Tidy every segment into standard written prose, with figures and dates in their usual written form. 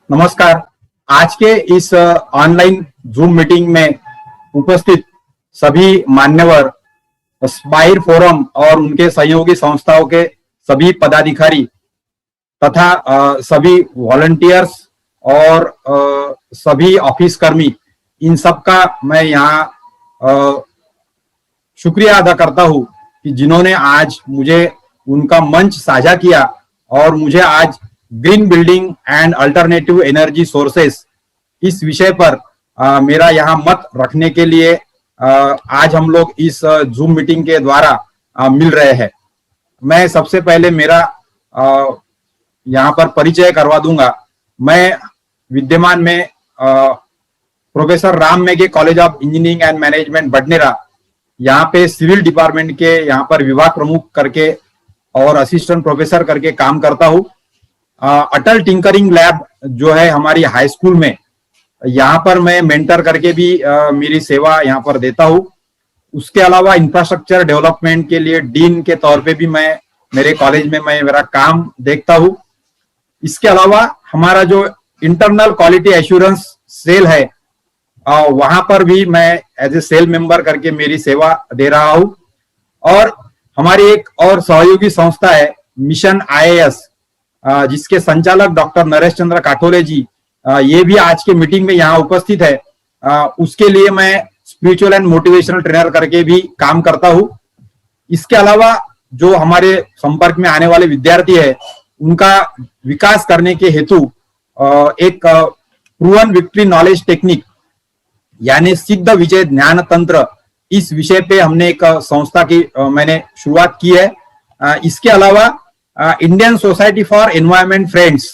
नमस्कार। आज के इस ऑनलाइन जूम मीटिंग में उपस्थित सभी मान्यवर, स्पाइर फोरम और उनके सहयोगी संस्थाओं के सभी पदाधिकारी तथा सभी वॉलंटियर्स और सभी ऑफिस कर्मी, इन सब का मैं यहाँ शुक्रिया अदा करता हूँ कि जिन्होंने आज मुझे उनका मंच साझा किया और मुझे आज green building and alternative energy sources इस विषय पर मेरा यहाँ मत रखने के लिए आज हम लोग इस जूम मीटिंग के द्वारा मिल रहे हैं। मैं सबसे पहले मेरा यहाँ पर परिचय करवा दूंगा। मैं विद्यमान में professor Ram Meghe college of engineering and management Badnera, यहाँ पे सिविल डिपार्टमेंट के यहाँ पर विभाग प्रमुख करके और असिस्टेंट प्रोफेसर करके काम करता हूँ। अटल टिंकरिंग लैब जो है हमारी हाई स्कूल में, यहाँ पर मैं मेंटर करके भी मेरी सेवा यहाँ पर देता हूँ। उसके अलावा इंफ्रास्ट्रक्चर डेवलपमेंट के लिए डीन के तौर पे भी मैं मेरे कॉलेज में मैं मेरा काम देखता हूँ। इसके अलावा हमारा जो इंटरनल क्वालिटी एश्योरेंस सेल है, वहां पर भी मैं एज ए सेल मेंबर करके मेरी सेवा दे रहा हूँ। और हमारी एक और सहयोगी संस्था है मिशन IAS, जिसके संचालक डॉक्टर नरेश चंद्र काठोरे जी, ये भी आज के मीटिंग में यहाँ उपस्थित है। उसके लिए मैं स्पिरिचुअल एंड मोटिवेशनल ट्रेनर करके भी काम करता हूँ। इसके अलावा जो हमारे संपर्क में आने वाले विद्यार्थी है, उनका विकास करने के हेतु एक प्रूवन विक्ट्री नॉलेज टेक्निक यानी सिद्ध विजय ज्ञान तंत्र, इस विषय पे हमने एक संस्था की मैंने शुरुआत की है। इसके अलावा Indian society for environment friends,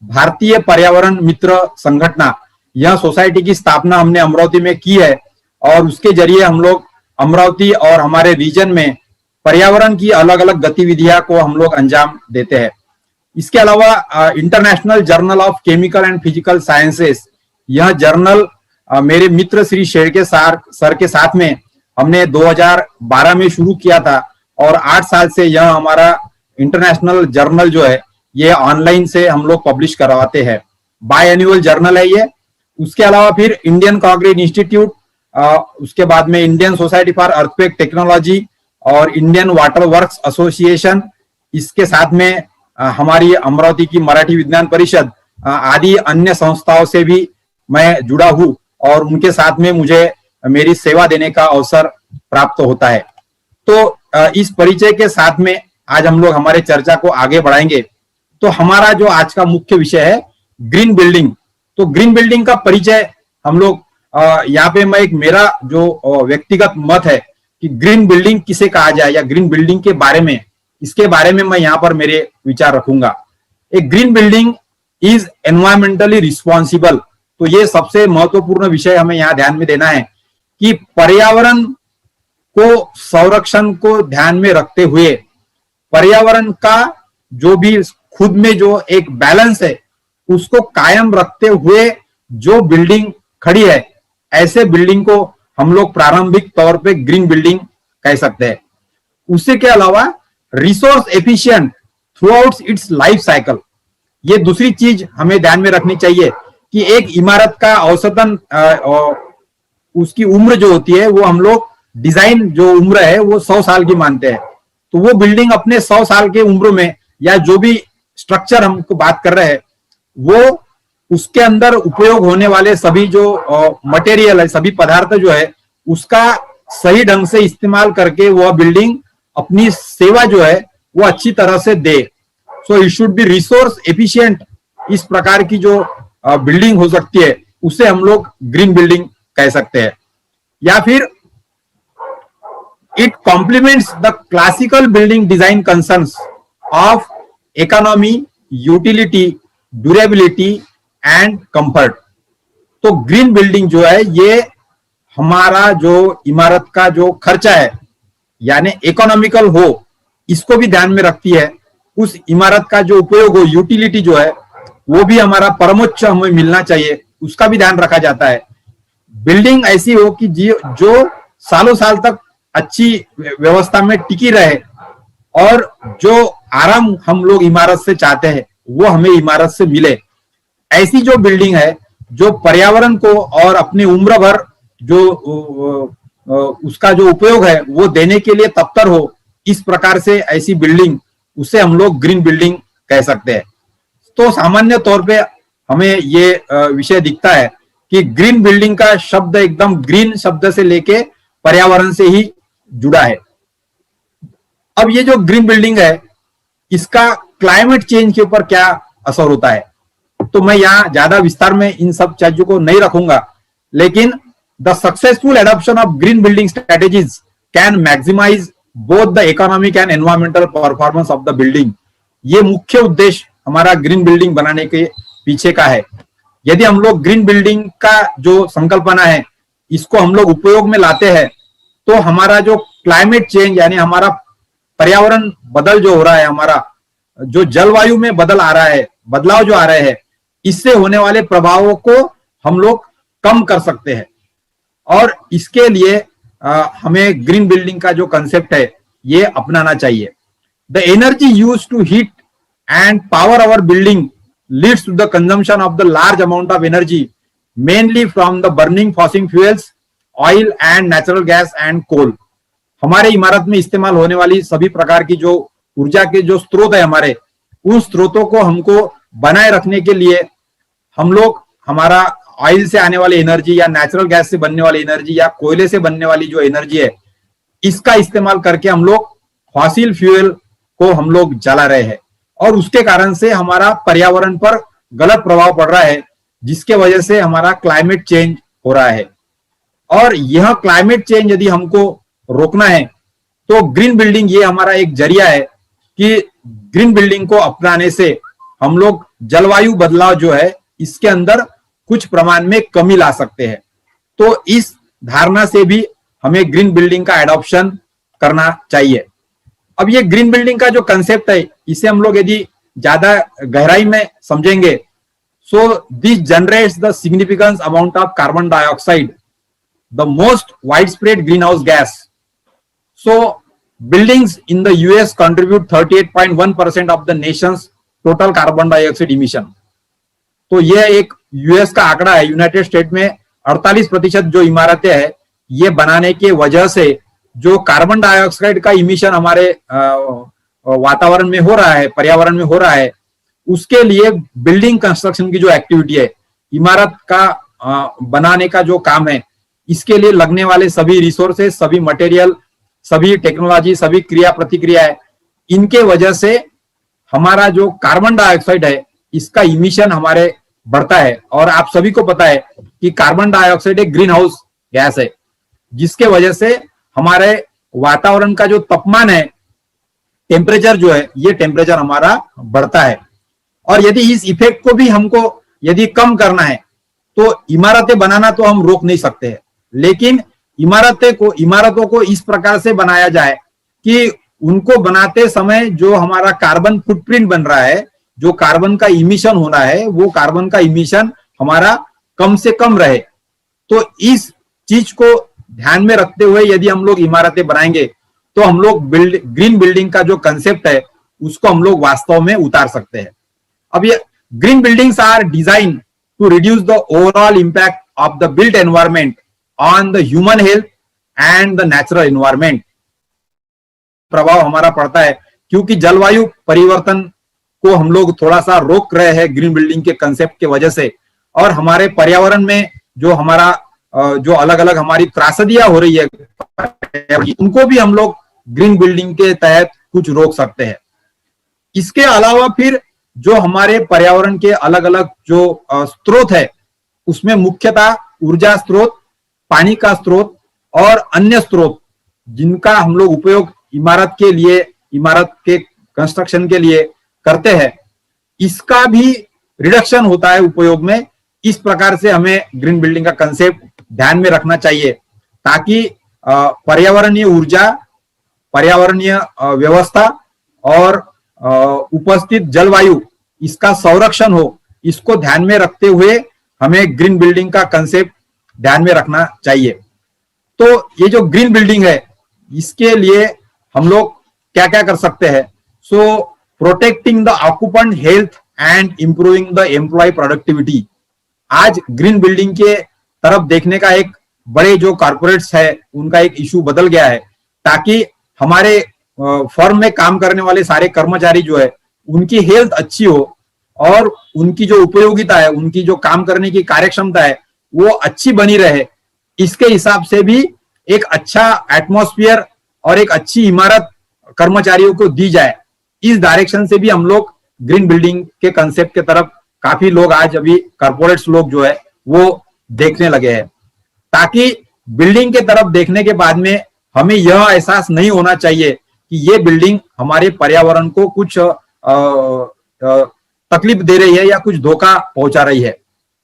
भारतीय पर्यावरण मित्र संगठना, यह सोसाइटी की स्थापना हमने अमरावती में की है और उसके जरिए हम लोग अमरावती और हमारे रीजन में पर्यावरण की अलग अलग गतिविधियां को हम लोग अंजाम देते हैं। इसके अलावा international journal of chemical and physical sciences, यह जर्नल मेरे मित्र श्री शेड़के सर के साथ में हमने 2012 में शुरू किया था और 8 साल से यह हमारा इंटरनेशनल जर्नल जो है ये ऑनलाइन से हम लोग पब्लिश करवाते हैं। बाय एनुअल जर्नल है ये। उसके अलावा फिर इंडियन कंक्रीट इंस्टीट्यूट, उसके बाद में Indian society for earthquake technology और इंडियन वाटर वर्क्स एसोसिएशन, इसके साथ में हमारी अमरावती की मराठी विज्ञान परिषद आदि अन्य संस्थाओं से भी मैं जुड़ा हूँ और उनके साथ में मुझे मेरी सेवा देने का अवसर प्राप्त होता है। तो इस परिचय के साथ में आज हम लोग हमारे चर्चा को आगे बढ़ाएंगे। तो हमारा जो आज का मुख्य विषय है ग्रीन बिल्डिंग। तो ग्रीन बिल्डिंग का परिचय हम लोग यहाँ पे मैं एक मेरा जो व्यक्तिगत मत है कि ग्रीन बिल्डिंग किसे कहा जाए या ग्रीन बिल्डिंग के बारे में, इसके बारे में मैं यहाँ पर मेरे विचार रखूंगा। एक green building is environmentally responsible. तो ये सबसे महत्वपूर्ण विषय हमें यहाँ ध्यान में देना है कि पर्यावरण को संरक्षण को ध्यान में रखते हुए पर्यावरण का जो भी खुद में जो एक बैलेंस है उसको कायम रखते हुए जो बिल्डिंग खड़ी है, ऐसे बिल्डिंग को हम लोग प्रारंभिक तौर पे ग्रीन बिल्डिंग कह सकते हैं। उससे के अलावा resource efficient through out it's life cycle, ये दूसरी चीज हमें ध्यान में रखनी चाहिए कि एक इमारत का औसतन उसकी उम्र जो होती है वो हम लोग डिजाइन जो उम्र है वो 100 साल की मानते हैं। तो वो बिल्डिंग अपने 100 साल के उम्र में या जो भी स्ट्रक्चर हमको बात कर रहे हैं वो उसके अंदर उपयोग होने वाले सभी जो मटेरियल है, सभी पदार्थ जो है उसका सही ढंग से इस्तेमाल करके वह बिल्डिंग अपनी सेवा जो है वो अच्छी तरह से दे। So it should be resource efficient. इस प्रकार की जो बिल्डिंग हो सकती है उसे हम लोग ग्रीन बिल्डिंग कह सकते हैं। या फिर it compliments the classical building design concerns of economy, utility, durability and comfort. तो ग्रीन बिल्डिंग जो है ये हमारा जो इमारत का जो खर्चा है यानी इकोनॉमिकल हो, इसको भी ध्यान में रखती है। उस इमारत का जो उपयोग हो, यूटिलिटी जो है वो भी हमारा परमोच्च हमें मिलना चाहिए, उसका भी ध्यान रखा जाता है। बिल्डिंग ऐसी हो कि जो सालों साल तक अच्छी व्यवस्था में टिकी रहे और जो आराम हम लोग इमारत से चाहते हैं वो हमें इमारत से मिले। ऐसी जो बिल्डिंग है जो पर्यावरण को और अपनी उम्र भर जो उसका जो उपयोग है वो देने के लिए तत्पर हो, इस प्रकार से ऐसी बिल्डिंग, उसे हम लोग ग्रीन बिल्डिंग कह सकते हैं। तो सामान्य तौर पे हमें ये विषय दिखता है कि ग्रीन बिल्डिंग का शब्द एकदम ग्रीन शब्द से लेके पर्यावरण से ही जुड़ा है। अब ये जो ग्रीन बिल्डिंग है, इसका क्लाइमेट चेंज के ऊपर क्या असर होता है, तो मैं यहाँ ज्यादा विस्तार में इन सब चीजों को नहीं रखूंगा, लेकिन the successful adoption of green building strategies can maximise both the economic and environmental performance of the building. ये मुख्य उद्देश्य हमारा ग्रीन बिल्डिंग बनाने के पीछे का है। यदि हम लोग ग्रीन बिल्डिंग का जो संकल्पना है इसको हम लोग उपयोग में लाते हैं, तो हमारा जो क्लाइमेट चेंज यानी हमारा पर्यावरण बदल जो हो रहा है, हमारा जो जलवायु में बदल आ रहा है, बदलाव जो आ रहे हैं, इससे होने वाले प्रभावों को हम लोग कम कर सकते हैं। और इसके लिए हमें ग्रीन बिल्डिंग का जो कंसेप्ट है ये अपनाना चाहिए। The energy used to heat and power our building leads to the consumption of the large amount of energy mainly from the burning fossil fuels, oil and natural gas and coal. हमारे इमारत में इस्तेमाल होने वाली सभी प्रकार की जो ऊर्जा के जो स्रोत है हमारे, उन स्रोतों को हमको बनाए रखने के लिए हम लोग हमारा ऑयल से आने वाली एनर्जी या नेचुरल गैस से बनने वाली एनर्जी या कोयले से बनने वाली जो एनर्जी है, इसका इस्तेमाल करके हम लोग फॉसिल फ्यूल को हम लोग जला रहे हैं, और उसके कारण से हमारा पर्यावरण पर गलत प्रभाव पड़ रहा है, जिसके वजह से हमारा क्लाइमेट चेंज हो रहा है। और यह क्लाइमेट चेंज यदि हमको रोकना है तो ग्रीन बिल्डिंग ये हमारा एक जरिया है कि ग्रीन बिल्डिंग को अपनाने से हम लोग जलवायु बदलाव जो है इसके अंदर कुछ प्रमाण में कमी ला सकते हैं। तो इस धारणा से भी हमें ग्रीन बिल्डिंग का एडॉप्शन करना चाहिए। अब ये ग्रीन बिल्डिंग का जो कंसेप्ट है, इसे हम लोग यदि ज्यादा गहराई में समझेंगे, so this generates the significant amount of carbon dioxide, the most widespread green house gas. So buildings in the US contribute 38.1% of the nation's total carbon dioxide emission. तो ये एक यूएस का आंकड़ा है। यूनाइटेड स्टेट में 48% जो इमारतें हैं ये बनाने के वजह से जो कार्बन डाइऑक्साइड का इमिशन हमारे वातावरण में हो रहा है, पर्यावरण में हो रहा है, उसके लिए बिल्डिंग कंस्ट्रक्शन की जो एक्टिविटी है, इमारत का बनाने का जो काम है, इसके लिए लगने वाले सभी रिसोर्सेज, सभी मटेरियल, सभी टेक्नोलॉजी, सभी क्रिया प्रतिक्रिया है, इनके वजह से हमारा जो कार्बन डाइऑक्साइड है इसका इमिशन हमारे बढ़ता है। और आप सभी को पता है कि कार्बन डाइऑक्साइड एक ग्रीन हाउस गैस है, जिसके वजह से हमारे वातावरण का जो तापमान है, टेम्परेचर जो है, ये टेम्परेचर हमारा बढ़ता है। और यदि इस इफेक्ट को भी हमको यदि कम करना है तो इमारतें बनाना तो हम रोक नहीं सकते हैं, लेकिन इमारतों को इस प्रकार से बनाया जाए कि उनको बनाते समय जो हमारा कार्बन फुटप्रिंट बन रहा है, जो कार्बन का इमिशन होना है, वो कार्बन का इमिशन हमारा कम से कम रहे। तो इस चीज को ध्यान में रखते हुए यदि हम लोग इमारतें बनाएंगे तो हम लोग ग्रीन बिल्डिंग का जो कंसेप्ट है उसको हम लोग वास्तव में उतार सकते हैं। अब ये green buildings are design to reduce the overall impact of the built environment on the human health and the natural environment. प्रभाव हमारा पड़ता है क्योंकि जलवायु परिवर्तन को हम लोग थोड़ा सा रोक रहे हैं ग्रीन बिल्डिंग के कंसेप्ट के वजह से, और हमारे पर्यावरण में जो हमारा जो अलग अलग हमारी त्रासदियां हो रही है, उनको भी हम लोग ग्रीन बिल्डिंग के तहत कुछ रोक सकते हैं। इसके अलावा फिर जो हमारे पर्यावरण के अलग अलग जो स्रोत है, उसमें मुख्यतः ऊर्जा स्रोत, पानी का स्रोत और अन्य स्रोत जिनका हम लोग उपयोग इमारत के कंस्ट्रक्शन के लिए करते हैं, इसका भी रिडक्शन होता है उपयोग में। इस प्रकार से हमें ग्रीन बिल्डिंग का कंसेप्ट ध्यान में रखना चाहिए ताकि पर्यावरणीय ऊर्जा, पर्यावरणीय व्यवस्था और उपस्थित जलवायु, इसका संरक्षण हो। इसको ध्यान में रखते हुए हमें ग्रीन बिल्डिंग का कंसेप्ट ध्यान में रखना चाहिए। तो ये जो ग्रीन बिल्डिंग है, इसके लिए हम लोग क्या क्या कर सकते हैं? So protecting the occupant health and improving the employee productivity. आज ग्रीन बिल्डिंग के तरफ देखने का एक बड़े जो कॉर्पोरेट्स है उनका एक इशू बदल गया है, ताकि हमारे फर्म में काम करने वाले सारे कर्मचारी जो है उनकी हेल्थ अच्छी हो और उनकी जो उपयोगिता है, उनकी जो काम करने की कार्यक्षमता है वो अच्छी बनी रहे। इसके हिसाब से भी एक अच्छा एटमॉस्फेयर और एक अच्छी इमारत कर्मचारियों को दी जाए, इस डायरेक्शन से भी हम लोग ग्रीन बिल्डिंग के कंसेप्ट के तरफ काफी लोग आज अभी कॉर्पोरेट्स लोग जो है वो देखने लगे हैं, ताकि बिल्डिंग के तरफ देखने के बाद में हमें यह एहसास नहीं होना चाहिए कि ये बिल्डिंग हमारे पर्यावरण को कुछ तकलीफ दे रही है या कुछ धोखा पहुंचा रही है।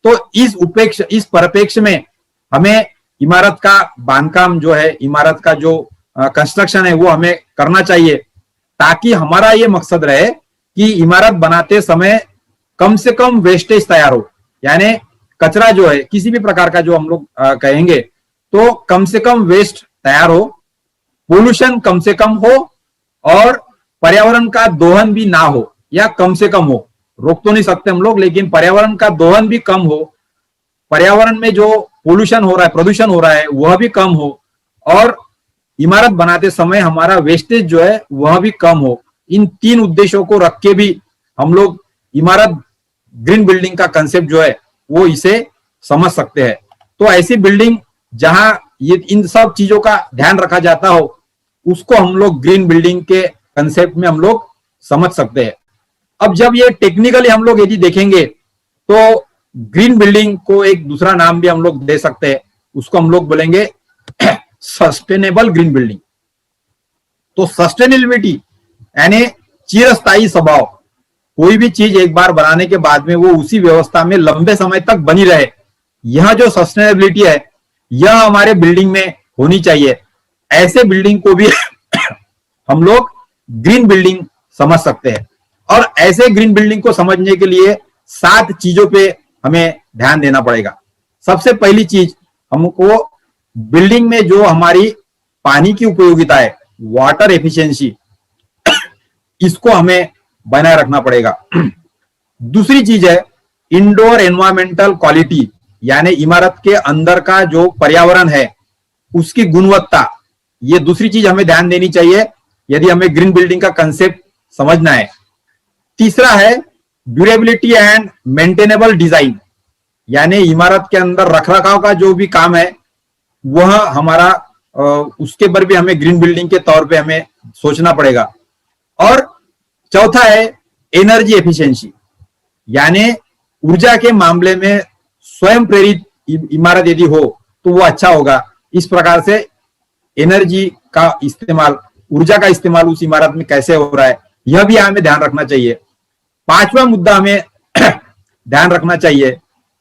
तो इस परिप्रेक्ष्य में हमें इमारत का बांधकाम जो है, इमारत का जो कंस्ट्रक्शन है वो हमें करना चाहिए, ताकि हमारा ये मकसद रहे कि इमारत बनाते समय कम से कम वेस्टेज तैयार हो, यानी कचरा जो है किसी भी प्रकार का जो हम लोग कहेंगे तो कम से कम वेस्ट तैयार हो, पोल्यूशन कम से कम हो और पर्यावरण का दोहन भी ना हो या कम से कम हो। रोक तो नहीं सकते हम लोग, लेकिन पर्यावरण का दोहन भी कम हो, पर्यावरण में जो पोल्यूशन हो रहा है, प्रदूषण हो रहा है वह भी कम हो और इमारत बनाते समय हमारा वेस्टेज जो है वह भी कम हो। इन तीन उद्देश्यों को रख के भी हम लोग इमारत ग्रीन बिल्डिंग का कंसेप्ट जो है वो इसे समझ सकते हैं। तो ऐसी बिल्डिंग जहां ये इन सब चीजों का ध्यान रखा जाता हो उसको हम लोग ग्रीन बिल्डिंग के कंसेप्ट में हम लोग समझ सकते हैं। अब जब ये टेक्निकली हम लोग यदि देखेंगे तो ग्रीन बिल्डिंग को एक दूसरा नाम भी हम लोग दे सकते हैं, उसको हम लोग बोलेंगे सस्टेनेबल ग्रीन बिल्डिंग। तो सस्टेनेबिलिटी यानी चिरस्थायी स्वभाव, कोई भी चीज एक बार बनाने के बाद में वो उसी व्यवस्था में लंबे समय तक बनी रहे, यह जो सस्टेनेबिलिटी है यह हमारे बिल्डिंग में होनी चाहिए। ऐसे बिल्डिंग को भी हम लोग ग्रीन बिल्डिंग समझ सकते हैं। और ऐसे ग्रीन बिल्डिंग को समझने के लिए 7 चीजों पे हमें ध्यान देना पड़ेगा। सबसे पहली चीज, हमको बिल्डिंग में जो हमारी पानी की उपयोगिता है, वाटर एफिशिएंसी, इसको हमें बनाए रखना पड़ेगा। दूसरी चीज है इंडोर एनवायरमेंटल क्वालिटी, यानी इमारत के अंदर का जो पर्यावरण है उसकी गुणवत्ता, ये दूसरी चीज हमें ध्यान देनी चाहिए यदि हमें ग्रीन बिल्डिंग का कंसेप्ट समझना है। तीसरा है ड्यूरेबिलिटी एंड मेंटेनेबल डिजाइन, यानी इमारत के अंदर रखरखाव का जो भी काम है वह हमारा उसके पर भी हमें ग्रीन बिल्डिंग के तौर पे हमें सोचना पड़ेगा। और चौथा है एनर्जी एफिशिएंसी, यानी ऊर्जा के मामले में स्वयं प्रेरित इमारत यदि हो तो वो अच्छा होगा। इस प्रकार से एनर्जी का इस्तेमाल, ऊर्जा का इस्तेमाल उस इमारत में कैसे हो रहा है यह भी हमें ध्यान रखना चाहिए। पांचवा मुद्दा हमें ध्यान रखना चाहिए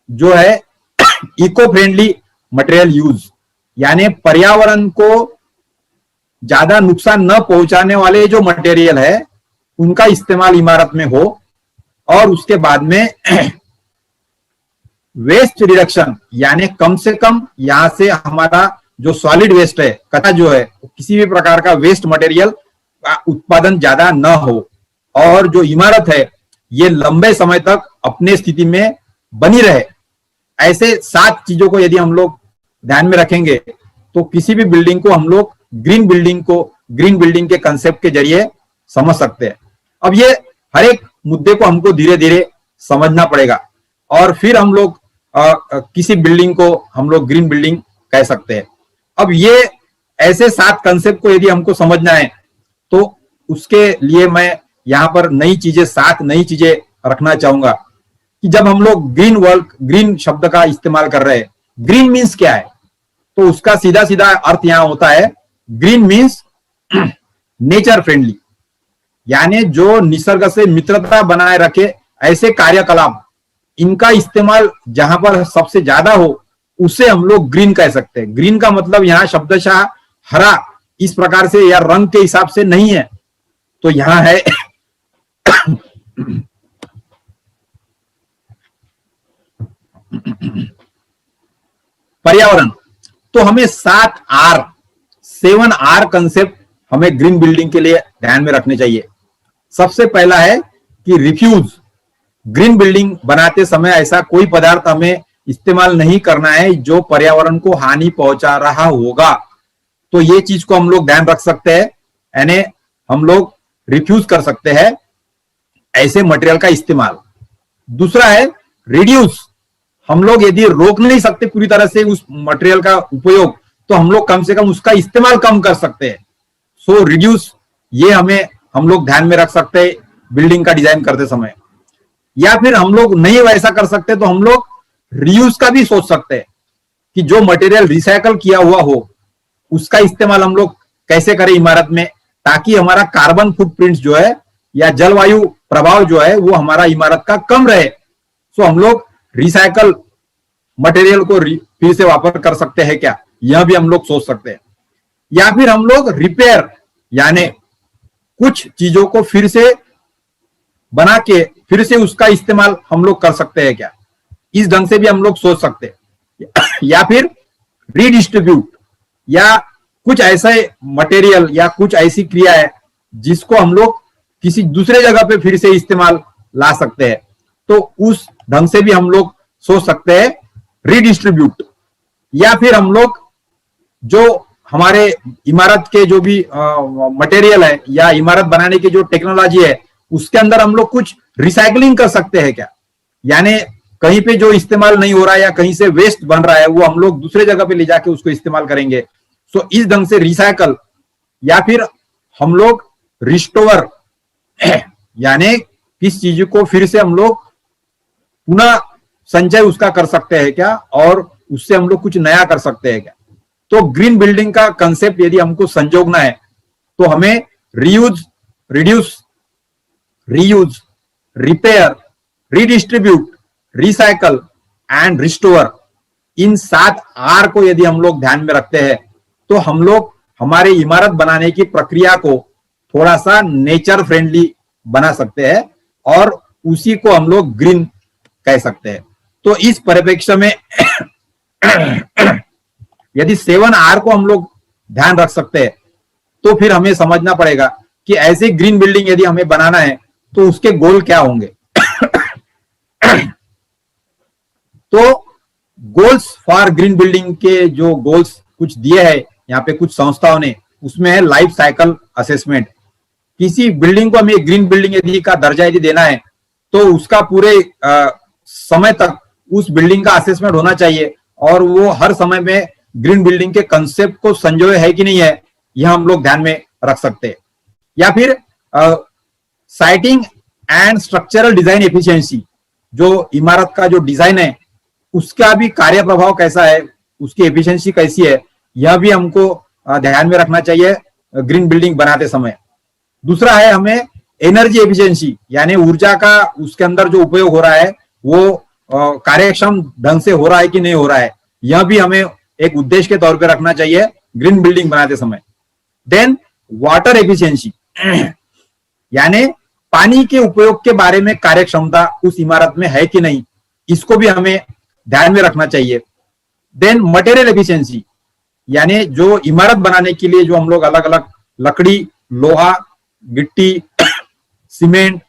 जो है इको फ्रेंडली मटेरियल यूज, यानी पर्यावरण को ज्यादा नुकसान न पहुंचाने वाले जो मटेरियल है उनका इस्तेमाल इमारत में हो। और उसके बाद में वेस्ट रिडक्शन, यानी कम से कम यहां से हमारा जो सॉलिड वेस्ट है, कचरा जो है, किसी भी प्रकार का वेस्ट मटेरियल का उत्पादन ज्यादा न हो और जो इमारत है ये लंबे समय तक अपने स्थिति में बनी रहे। ऐसे 7 चीजों को यदि हम लोग ध्यान में रखेंगे तो किसी भी बिल्डिंग को हम लोग ग्रीन बिल्डिंग के कंसेप्ट के जरिए समझ सकते हैं। अब ये हर एक मुद्दे को हमको धीरे धीरे समझना पड़ेगा और फिर हम लोग किसी बिल्डिंग को हम लोग ग्रीन बिल्डिंग कह सकते हैं। अब ये ऐसे 7 कंसेप्ट को यदि हमको समझना है तो उसके लिए मैं यहाँ पर 7 नई चीजें रखना चाहूंगा कि जब हम लोग ग्रीन शब्द का इस्तेमाल कर रहे हैं, ग्रीन मीन्स क्या है, तो उसका सीधा सीधा अर्थ यहां होता है ग्रीन मीन्स नेचर फ्रेंडली, यानी जो निसर्ग से मित्रता बनाए रखे ऐसे कार्यकलाप, इनका इस्तेमाल जहां पर सबसे ज्यादा हो उसे हम लोग ग्रीन कह सकते हैं। ग्रीन का मतलब यहां शब्दशः हरा इस प्रकार से या रंग के हिसाब से नहीं है, तो यहां है पर्यावरण। तो हमें 7 आर कंसेप्ट हमें ग्रीन बिल्डिंग के लिए ध्यान में रखने चाहिए। सबसे पहला है कि रिफ्यूज, ग्रीन बिल्डिंग बनाते समय ऐसा कोई पदार्थ हमें इस्तेमाल नहीं करना है जो पर्यावरण को हानि पहुंचा रहा होगा। तो ये चीज को हम लोग ध्यान रख सकते हैं, यानी हम लोग रिफ्यूज कर सकते हैं ऐसे मटेरियल का इस्तेमाल। दूसरा है रिड्यूस। हम लोग यदि रोक नहीं सकते पूरी तरह से उस मटेरियल का उपयोग, तो हम लोग कम से कम उसका इस्तेमाल कम कर सकते हैं। सो रिड्यूस, ये हम लोग ध्यान में रख सकते हैं बिल्डिंग का डिजाइन करते समय। या फिर हम लोग नहीं वैसा कर सकते तो हम लोग रीयूज का भी सोच सकते हैं कि जो मटेरियल रिसाइकल किया हुआ हो उसका इस्तेमाल हम लोग कैसे करें इमारत में, ताकि हमारा कार्बन फुटप्रिंट जो है या जलवायु प्रभाव जो है वो हमारा इमारत का कम रहे। सो हम लोग रिसाइकल मटेरियल को फिर से वापर कर सकते हैं क्या, यह भी हम लोग सोच सकते हैं। या फिर हम लोग रिपेयर, यानी कुछ चीजों को फिर से बना के फिर से उसका इस्तेमाल हम लोग कर सकते हैं क्या, इस ढंग से भी हम लोग सोच सकते हैं। या फिर रीडिस्ट्रीब्यूट, या कुछ ऐसे मटेरियल या कुछ ऐसी क्रिया है जिसको हम लोग किसी दूसरे जगह पे फिर से इस्तेमाल ला सकते हैं, तो उस ढंग से भी हम लोग सोच सकते हैं रीडिस्ट्रीब्यूट। या फिर हम लोग जो हमारे इमारत के जो भी मटेरियल है या इमारत बनाने की जो टेक्नोलॉजी है उसके अंदर हम लोग कुछ रिसाइकलिंग कर सकते हैं क्या, यानी कहीं पे जो इस्तेमाल नहीं हो रहा है या कहीं से वेस्ट बन रहा है वो हम लोग दूसरे जगह पे ले जाके उसको इस्तेमाल करेंगे। सो इस ढंग से रिसाइकल। या फिर हम लोग रिस्टोर, यानी किस चीज को फिर से हम लोग पुनः संचय उसका कर सकते हैं क्या, और उससे हम लोग कुछ नया कर सकते हैं क्या। तो ग्रीन बिल्डिंग का कंसेप्ट यदि हमको संजोगना है तो हमें reuse, reduce, reuse, repair, redistribute, recycle and restore, इन 7 आर को यदि हम लोग ध्यान में रखते हैं तो हम लोग हमारे इमारत बनाने की प्रक्रिया को थोड़ा सा नेचर फ्रेंडली बना सकते हैं और उसी को हम लोग ग्रीन कह सकते हैं। तो इस परिप्रेक्ष्य में यदि 7 आर को हम लोग ध्यान रख सकते हैं तो फिर हमें समझना पड़ेगा कि ऐसी ग्रीन बिल्डिंग यदि हमें बनाना है तो उसके गोल क्या होंगे। तो गोल्स फॉर ग्रीन बिल्डिंग के जो गोल्स कुछ दिए हैं यहाँ पे कुछ संस्थाओं ने, उसमें है लाइफ साइकिल असेसमेंट। किसी बिल्डिंग को हमें ग्रीन बिल्डिंग यदि का दर्जा यदि देना है तो उसका पूरे समय तक उस बिल्डिंग का असेसमेंट होना चाहिए और वो हर समय में ग्रीन बिल्डिंग के कंसेप्ट को संजोए है कि नहीं है, यह हम लोग ध्यान में रख सकते हैं। या फिर siting and structural design efficiency, जो इमारत का जो डिजाइन है उसका भी कार्य प्रभाव कैसा है, उसकी एफिशिएंसी कैसी है, यह भी हमको ध्यान में रखना चाहिए ग्रीन बिल्डिंग बनाते समय। दूसरा है हमें एनर्जी एफिशिएंसी, यानी ऊर्जा का उसके अंदर जो उपयोग हो रहा है वो कार्यक्षम ढंग से हो रहा है कि नहीं हो रहा है, यह भी हमें एक उद्देश्य के तौर पे रखना चाहिए ग्रीन बिल्डिंग बनाते समय। देन वाटर एफिशिएंसी, यानी पानी के उपयोग के बारे में कार्यक्षमता उस इमारत में है कि नहीं, इसको भी हमें ध्यान में रखना चाहिए। देन मटेरियल एफिशिएंसी, यानी जो इमारत बनाने के लिए जो हम लोग अलग अलग लकड़ी, लोहा, गिट्टी, सीमेंट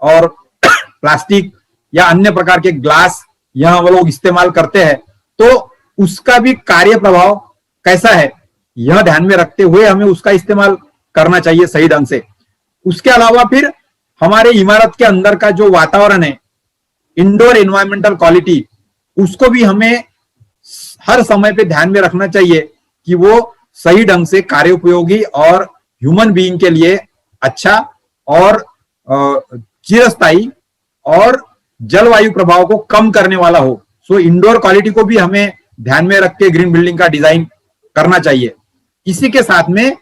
और प्लास्टिक या अन्य प्रकार के ग्लास यहां हम लोग इस्तेमाल करते हैं, तो उसका भी कार्य प्रभाव कैसा है, यह ध्यान में रखते हुए हमें उसका इस्तेमाल करना चाहिए सही ढंग से। उसके अलावा फिर हमारे इमारत के अंदर का जो वातावरण है, इंडोर एनवायरमेंटल क्वालिटी, उसको भी हमें हर समय पे ध्यान में रखना चाहिए कि वो सही ढंग से कार्य उपयोगी और ह्यूमन बीइंग के लिए अच्छा और चिरस्थायी और जलवायु प्रभाव को कम करने वाला हो। सो इंडोर क्वालिटी को भी हमें ध्यान में रख के ग्रीन बिल्डिंग का डिजाइन करना चाहिए। इसी के साथ में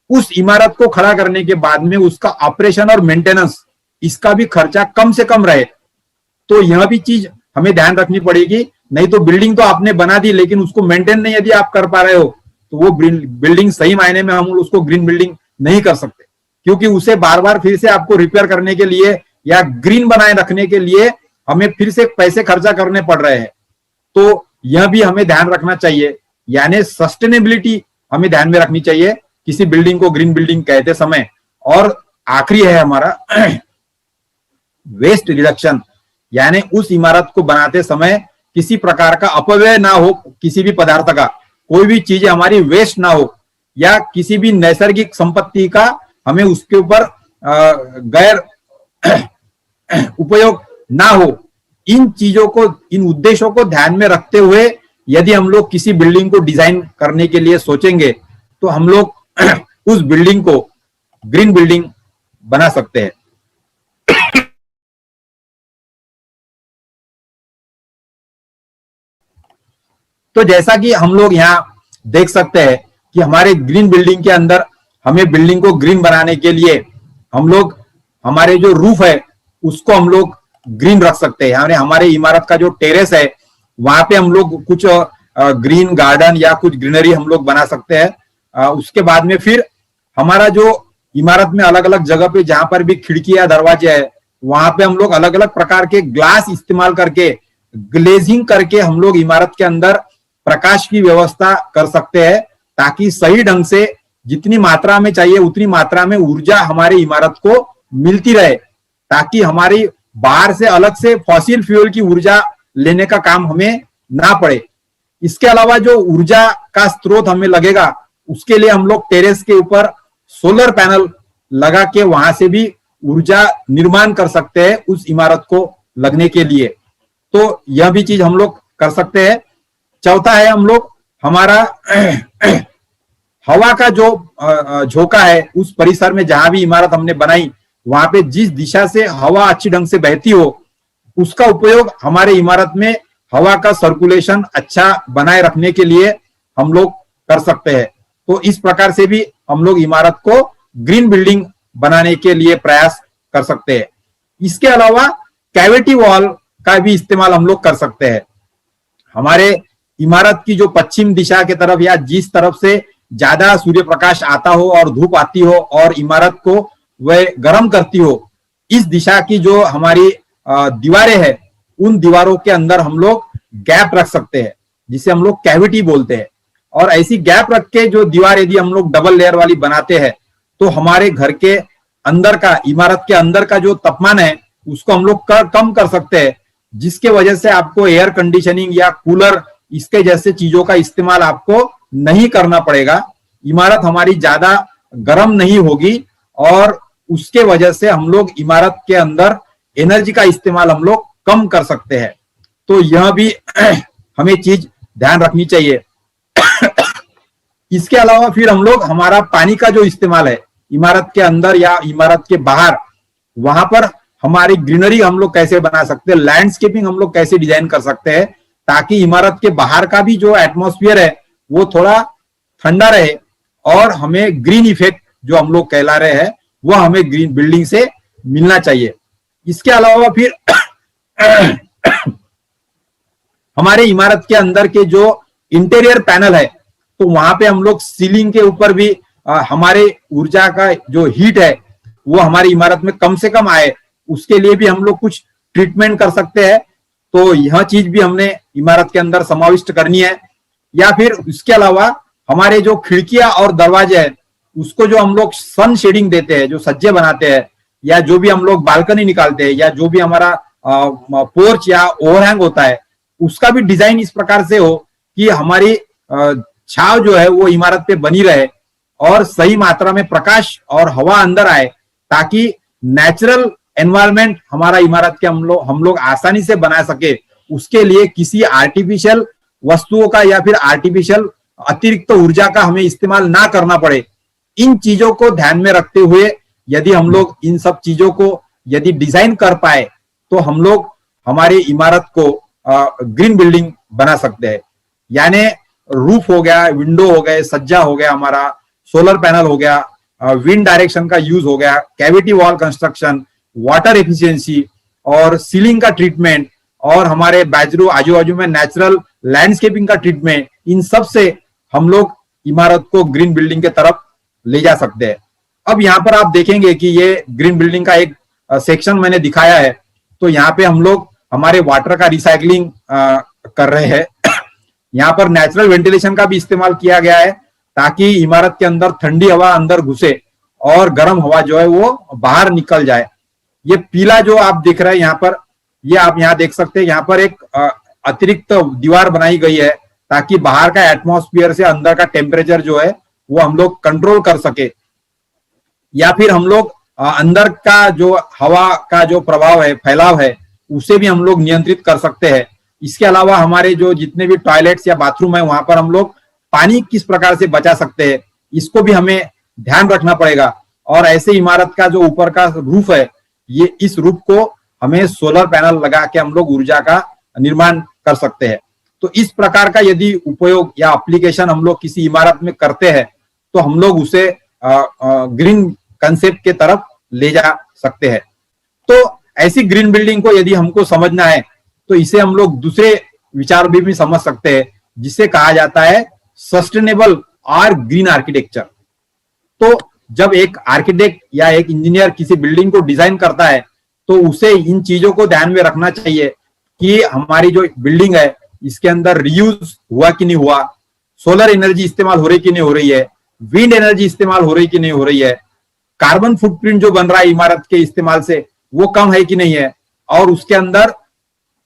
उस इमारत को खड़ा करने के बाद में उसका ऑपरेशन और मेंटेनेंस, इसका भी खर्चा कम से कम रहे, तो यह भी चीज हमें ध्यान रखनी पड़ेगी। नहीं तो बिल्डिंग तो आपने बना दी लेकिन उसको मेंटेन नहीं यदि आप कर पा रहे हो तो वो बिल्डिंग सही मायने में हम उसको ग्रीन बिल्डिंग नहीं कर सकते, क्योंकि उसे बार बार फिर से आपको रिपेयर करने के लिए या ग्रीन बनाए रखने के लिए हमें फिर से पैसे खर्चा करने पड़ रहे हैं। तो यह भी हमें ध्यान रखना चाहिए, यानी सस्टेनेबिलिटी हमें ध्यान में रखनी चाहिए किसी बिल्डिंग को ग्रीन बिल्डिंग कहते समय। और आखिरी है हमारा वेस्ट रिडक्शन, यानी उस इमारत को बनाते समय किसी प्रकार का अपव्यय ना हो, किसी भी पदार्थ का, कोई भी चीज हमारी वेस्ट ना हो, या किसी भी नैसर्गिक संपत्ति का हमें उसके ऊपर गैर उपयोग ना हो। इन चीजों को, इन उद्देश्यों को ध्यान में रखते हुए यदि हम लोग किसी बिल्डिंग को डिजाइन करने के लिए सोचेंगे तो हम लोग उस बिल्डिंग को ग्रीन बिल्डिंग बना सकते हैं। तो जैसा कि हम लोग यहाँ देख सकते हैं कि हमारे ग्रीन बिल्डिंग के अंदर हमें बिल्डिंग को ग्रीन बनाने के लिए हम लोग हमारे जो रूफ है उसको हम लोग ग्रीन रख सकते हैं। यानी हमारे इमारत का जो टेरेस है वहां पे हम लोग कुछ ग्रीन गार्डन या कुछ ग्रीनरी हम लोग बना सकते हैं। उसके बाद में फिर हमारा जो इमारत में अलग अलग जगह पे जहां पर भी खिड़की या दरवाजे है वहां पे हम लोग अलग अलग प्रकार के ग्लास इस्तेमाल करके, ग्लेजिंग करके हम लोग इमारत के अंदर प्रकाश की व्यवस्था कर सकते हैं, ताकि सही ढंग से जितनी मात्रा में चाहिए उतनी मात्रा में ऊर्जा हमारी इमारत को मिलती रहे, ताकि हमारी बाहर से अलग से फॉसिल फ्यूल की ऊर्जा लेने का काम हमें ना पड़े। इसके अलावा जो ऊर्जा का स्रोत हमें लगेगा उसके लिए हम लोग टेरेस के ऊपर सोलर पैनल लगा के वहां से भी ऊर्जा निर्माण कर सकते हैं उस इमारत को लगने के लिए। तो यह भी चीज हम लोग कर सकते हैं। चौथा है हम लोग हमारा हवा का जो झोंका है उस परिसर में जहां भी इमारत हमने बनाई वहां पे जिस दिशा से हवा अच्छी ढंग से बहती हो उसका उपयोग हमारे इमारत में हवा का सर्कुलेशन अच्छा बनाए रखने के लिए हम लोग कर सकते हैं। तो इस प्रकार से भी हम लोग इमारत को ग्रीन बिल्डिंग बनाने के लिए प्रयास कर सकते हैं। इसके अलावा कैविटी वॉल का भी इस्तेमाल हम लोग कर सकते हैं। हमारे इमारत की जो पश्चिम दिशा के तरफ या जिस तरफ से ज्यादा सूर्य प्रकाश आता हो और धूप आती हो और इमारत को वह गर्म करती हो, इस दिशा की जो हमारी दीवारें हैं उन दीवारों के अंदर हम लोग गैप रख सकते हैं, जिसे हम लोग कैविटी बोलते हैं। और ऐसी गैप रख के जो दीवार यदि हम लोग डबल लेयर वाली बनाते हैं तो हमारे घर के अंदर का, इमारत के अंदर का जो तापमान है उसको हम लोग कम कर सकते हैं, जिसके वजह से आपको एयर कंडीशनिंग या कूलर इसके जैसे चीजों का इस्तेमाल आपको नहीं करना पड़ेगा। इमारत हमारी ज्यादा गर्म नहीं होगी और उसके वजह से हम लोग इमारत के अंदर एनर्जी का इस्तेमाल हम लोग कम कर सकते हैं। तो यह भी हमें चीज ध्यान रखनी चाहिए। इसके अलावा फिर हम लोग हमारा पानी का जो इस्तेमाल है इमारत के अंदर या इमारत के बाहर, वहां पर हमारी ग्रीनरी हम लोग कैसे बना सकते हैं, लैंडस्केपिंग हम लोग कैसे डिजाइन कर सकते हैं, ताकि इमारत के बाहर का भी जो एटमॉस्फेयर है वो थोड़ा ठंडा रहे और हमें ग्रीन इफेक्ट जो हम लोग कहला रहे हैं वह हमें ग्रीन बिल्डिंग से मिलना चाहिए। इसके अलावा फिर हमारे इमारत के अंदर के जो इंटीरियर पैनल है तो वहां पे हम लोग सीलिंग के ऊपर भी हमारे ऊर्जा का जो हीट है वो हमारी इमारत में कम से कम आए, उसके लिए भी हम लोग कुछ ट्रीटमेंट कर सकते हैं। तो यह चीज भी हमने इमारत के अंदर समाविष्ट करनी है। या फिर इसके अलावा हमारे जो खिड़कियां और दरवाजे हैं उसको जो हम लोग सन शेडिंग देते हैं, जो सज्जे बनाते हैं या जो भी हम लोग बालकनी निकालते हैं या जो भी हमारा पोर्च या ओवरहैंग होता है उसका भी डिजाइन इस प्रकार से हो कि हमारी छाव जो है वो इमारत पे बनी रहे और सही मात्रा में प्रकाश और हवा अंदर आए, ताकि नेचुरल एनवायरनमेंट हमारा इमारत के हम लोग आसानी से बना सके। उसके लिए किसी आर्टिफिशियल वस्तुओं का या फिर आर्टिफिशियल अतिरिक्त ऊर्जा का हमें इस्तेमाल ना करना पड़े। इन चीजों को ध्यान में रखते हुए यदि हम लोग इन सब चीजों को यदि डिजाइन कर पाए तो हम लोग हमारी इमारत को ग्रीन बिल्डिंग बना सकते हैं। यानी रूफ हो गया, विंडो हो गए, सज्जा हो गया, हमारा सोलर पैनल हो गया, विंड डायरेक्शन का यूज हो गया, cavity wall construction, water efficiency और सीलिंग का ट्रीटमेंट और हमारे आजू बाजू में नेचुरल लैंडस्केपिंग का ट्रीटमेंट, इन सब से हम लोग इमारत को ग्रीन बिल्डिंग के तरफ ले जा सकते हैं। अब यहाँ पर आप देखेंगे कि ये ग्रीन बिल्डिंग का एक सेक्शन मैंने दिखाया है। तो यहाँ पे हम लोग हमारे वाटर का रिसाइकलिंग कर रहे हैं। यहाँ पर नेचुरल वेंटिलेशन का भी इस्तेमाल किया गया है ताकि इमारत के अंदर ठंडी हवा अंदर घुसे और गर्म हवा जो है वो बाहर निकल जाए। ये पीला जो आप देख रहे हैं यहाँ पर, ये आप यहाँ देख सकते हैं, यहाँ पर एक अतिरिक्त दीवार बनाई गई है ताकि बाहर का एटमॉस्फेयर से अंदर का टेम्परेचर जो है वो हम लोग कंट्रोल कर सके, या फिर हम लोग अंदर का जो हवा का जो प्रभाव है, फैलाव है, उसे भी हम लोग नियंत्रित कर सकते हैं। इसके अलावा हमारे जो जितने भी टॉयलेट्स या बाथरूम है वहां पर हम लोग पानी किस प्रकार से बचा सकते हैं, इसको भी हमें ध्यान रखना पड़ेगा। और ऐसे इमारत का जो ऊपर का रूफ है, ये इस रूफ को हमें सोलर पैनल लगा के हम लोग ऊर्जा का निर्माण कर सकते हैं। तो इस प्रकार का यदि उपयोग या एप्लीकेशन हम लोग किसी इमारत में करते हैं तो हम लोग उसे ग्रीन कंसेप्ट के तरफ ले जा सकते हैं। तो ऐसी ग्रीन बिल्डिंग को यदि हमको समझना है तो इसे हम लोग दूसरे विचार भी समझ सकते हैं, जिसे कहा जाता है सस्टेनेबल और ग्रीन आर्किटेक्चर। तो जब एक आर्किटेक्ट या एक इंजीनियर किसी बिल्डिंग को डिजाइन करता है तो उसे इन चीजों को ध्यान में रखना चाहिए कि हमारी जो बिल्डिंग है इसके अंदर रियूज हुआ कि नहीं हुआ, सोलर एनर्जी इस्तेमाल हो रही कि नहीं हो रही है, विंड एनर्जी इस्तेमाल हो रही कि नहीं हो रही है, कार्बन फुटप्रिंट जो बन रहा है इमारत के इस्तेमाल से वो कम है कि नहीं है, और उसके अंदर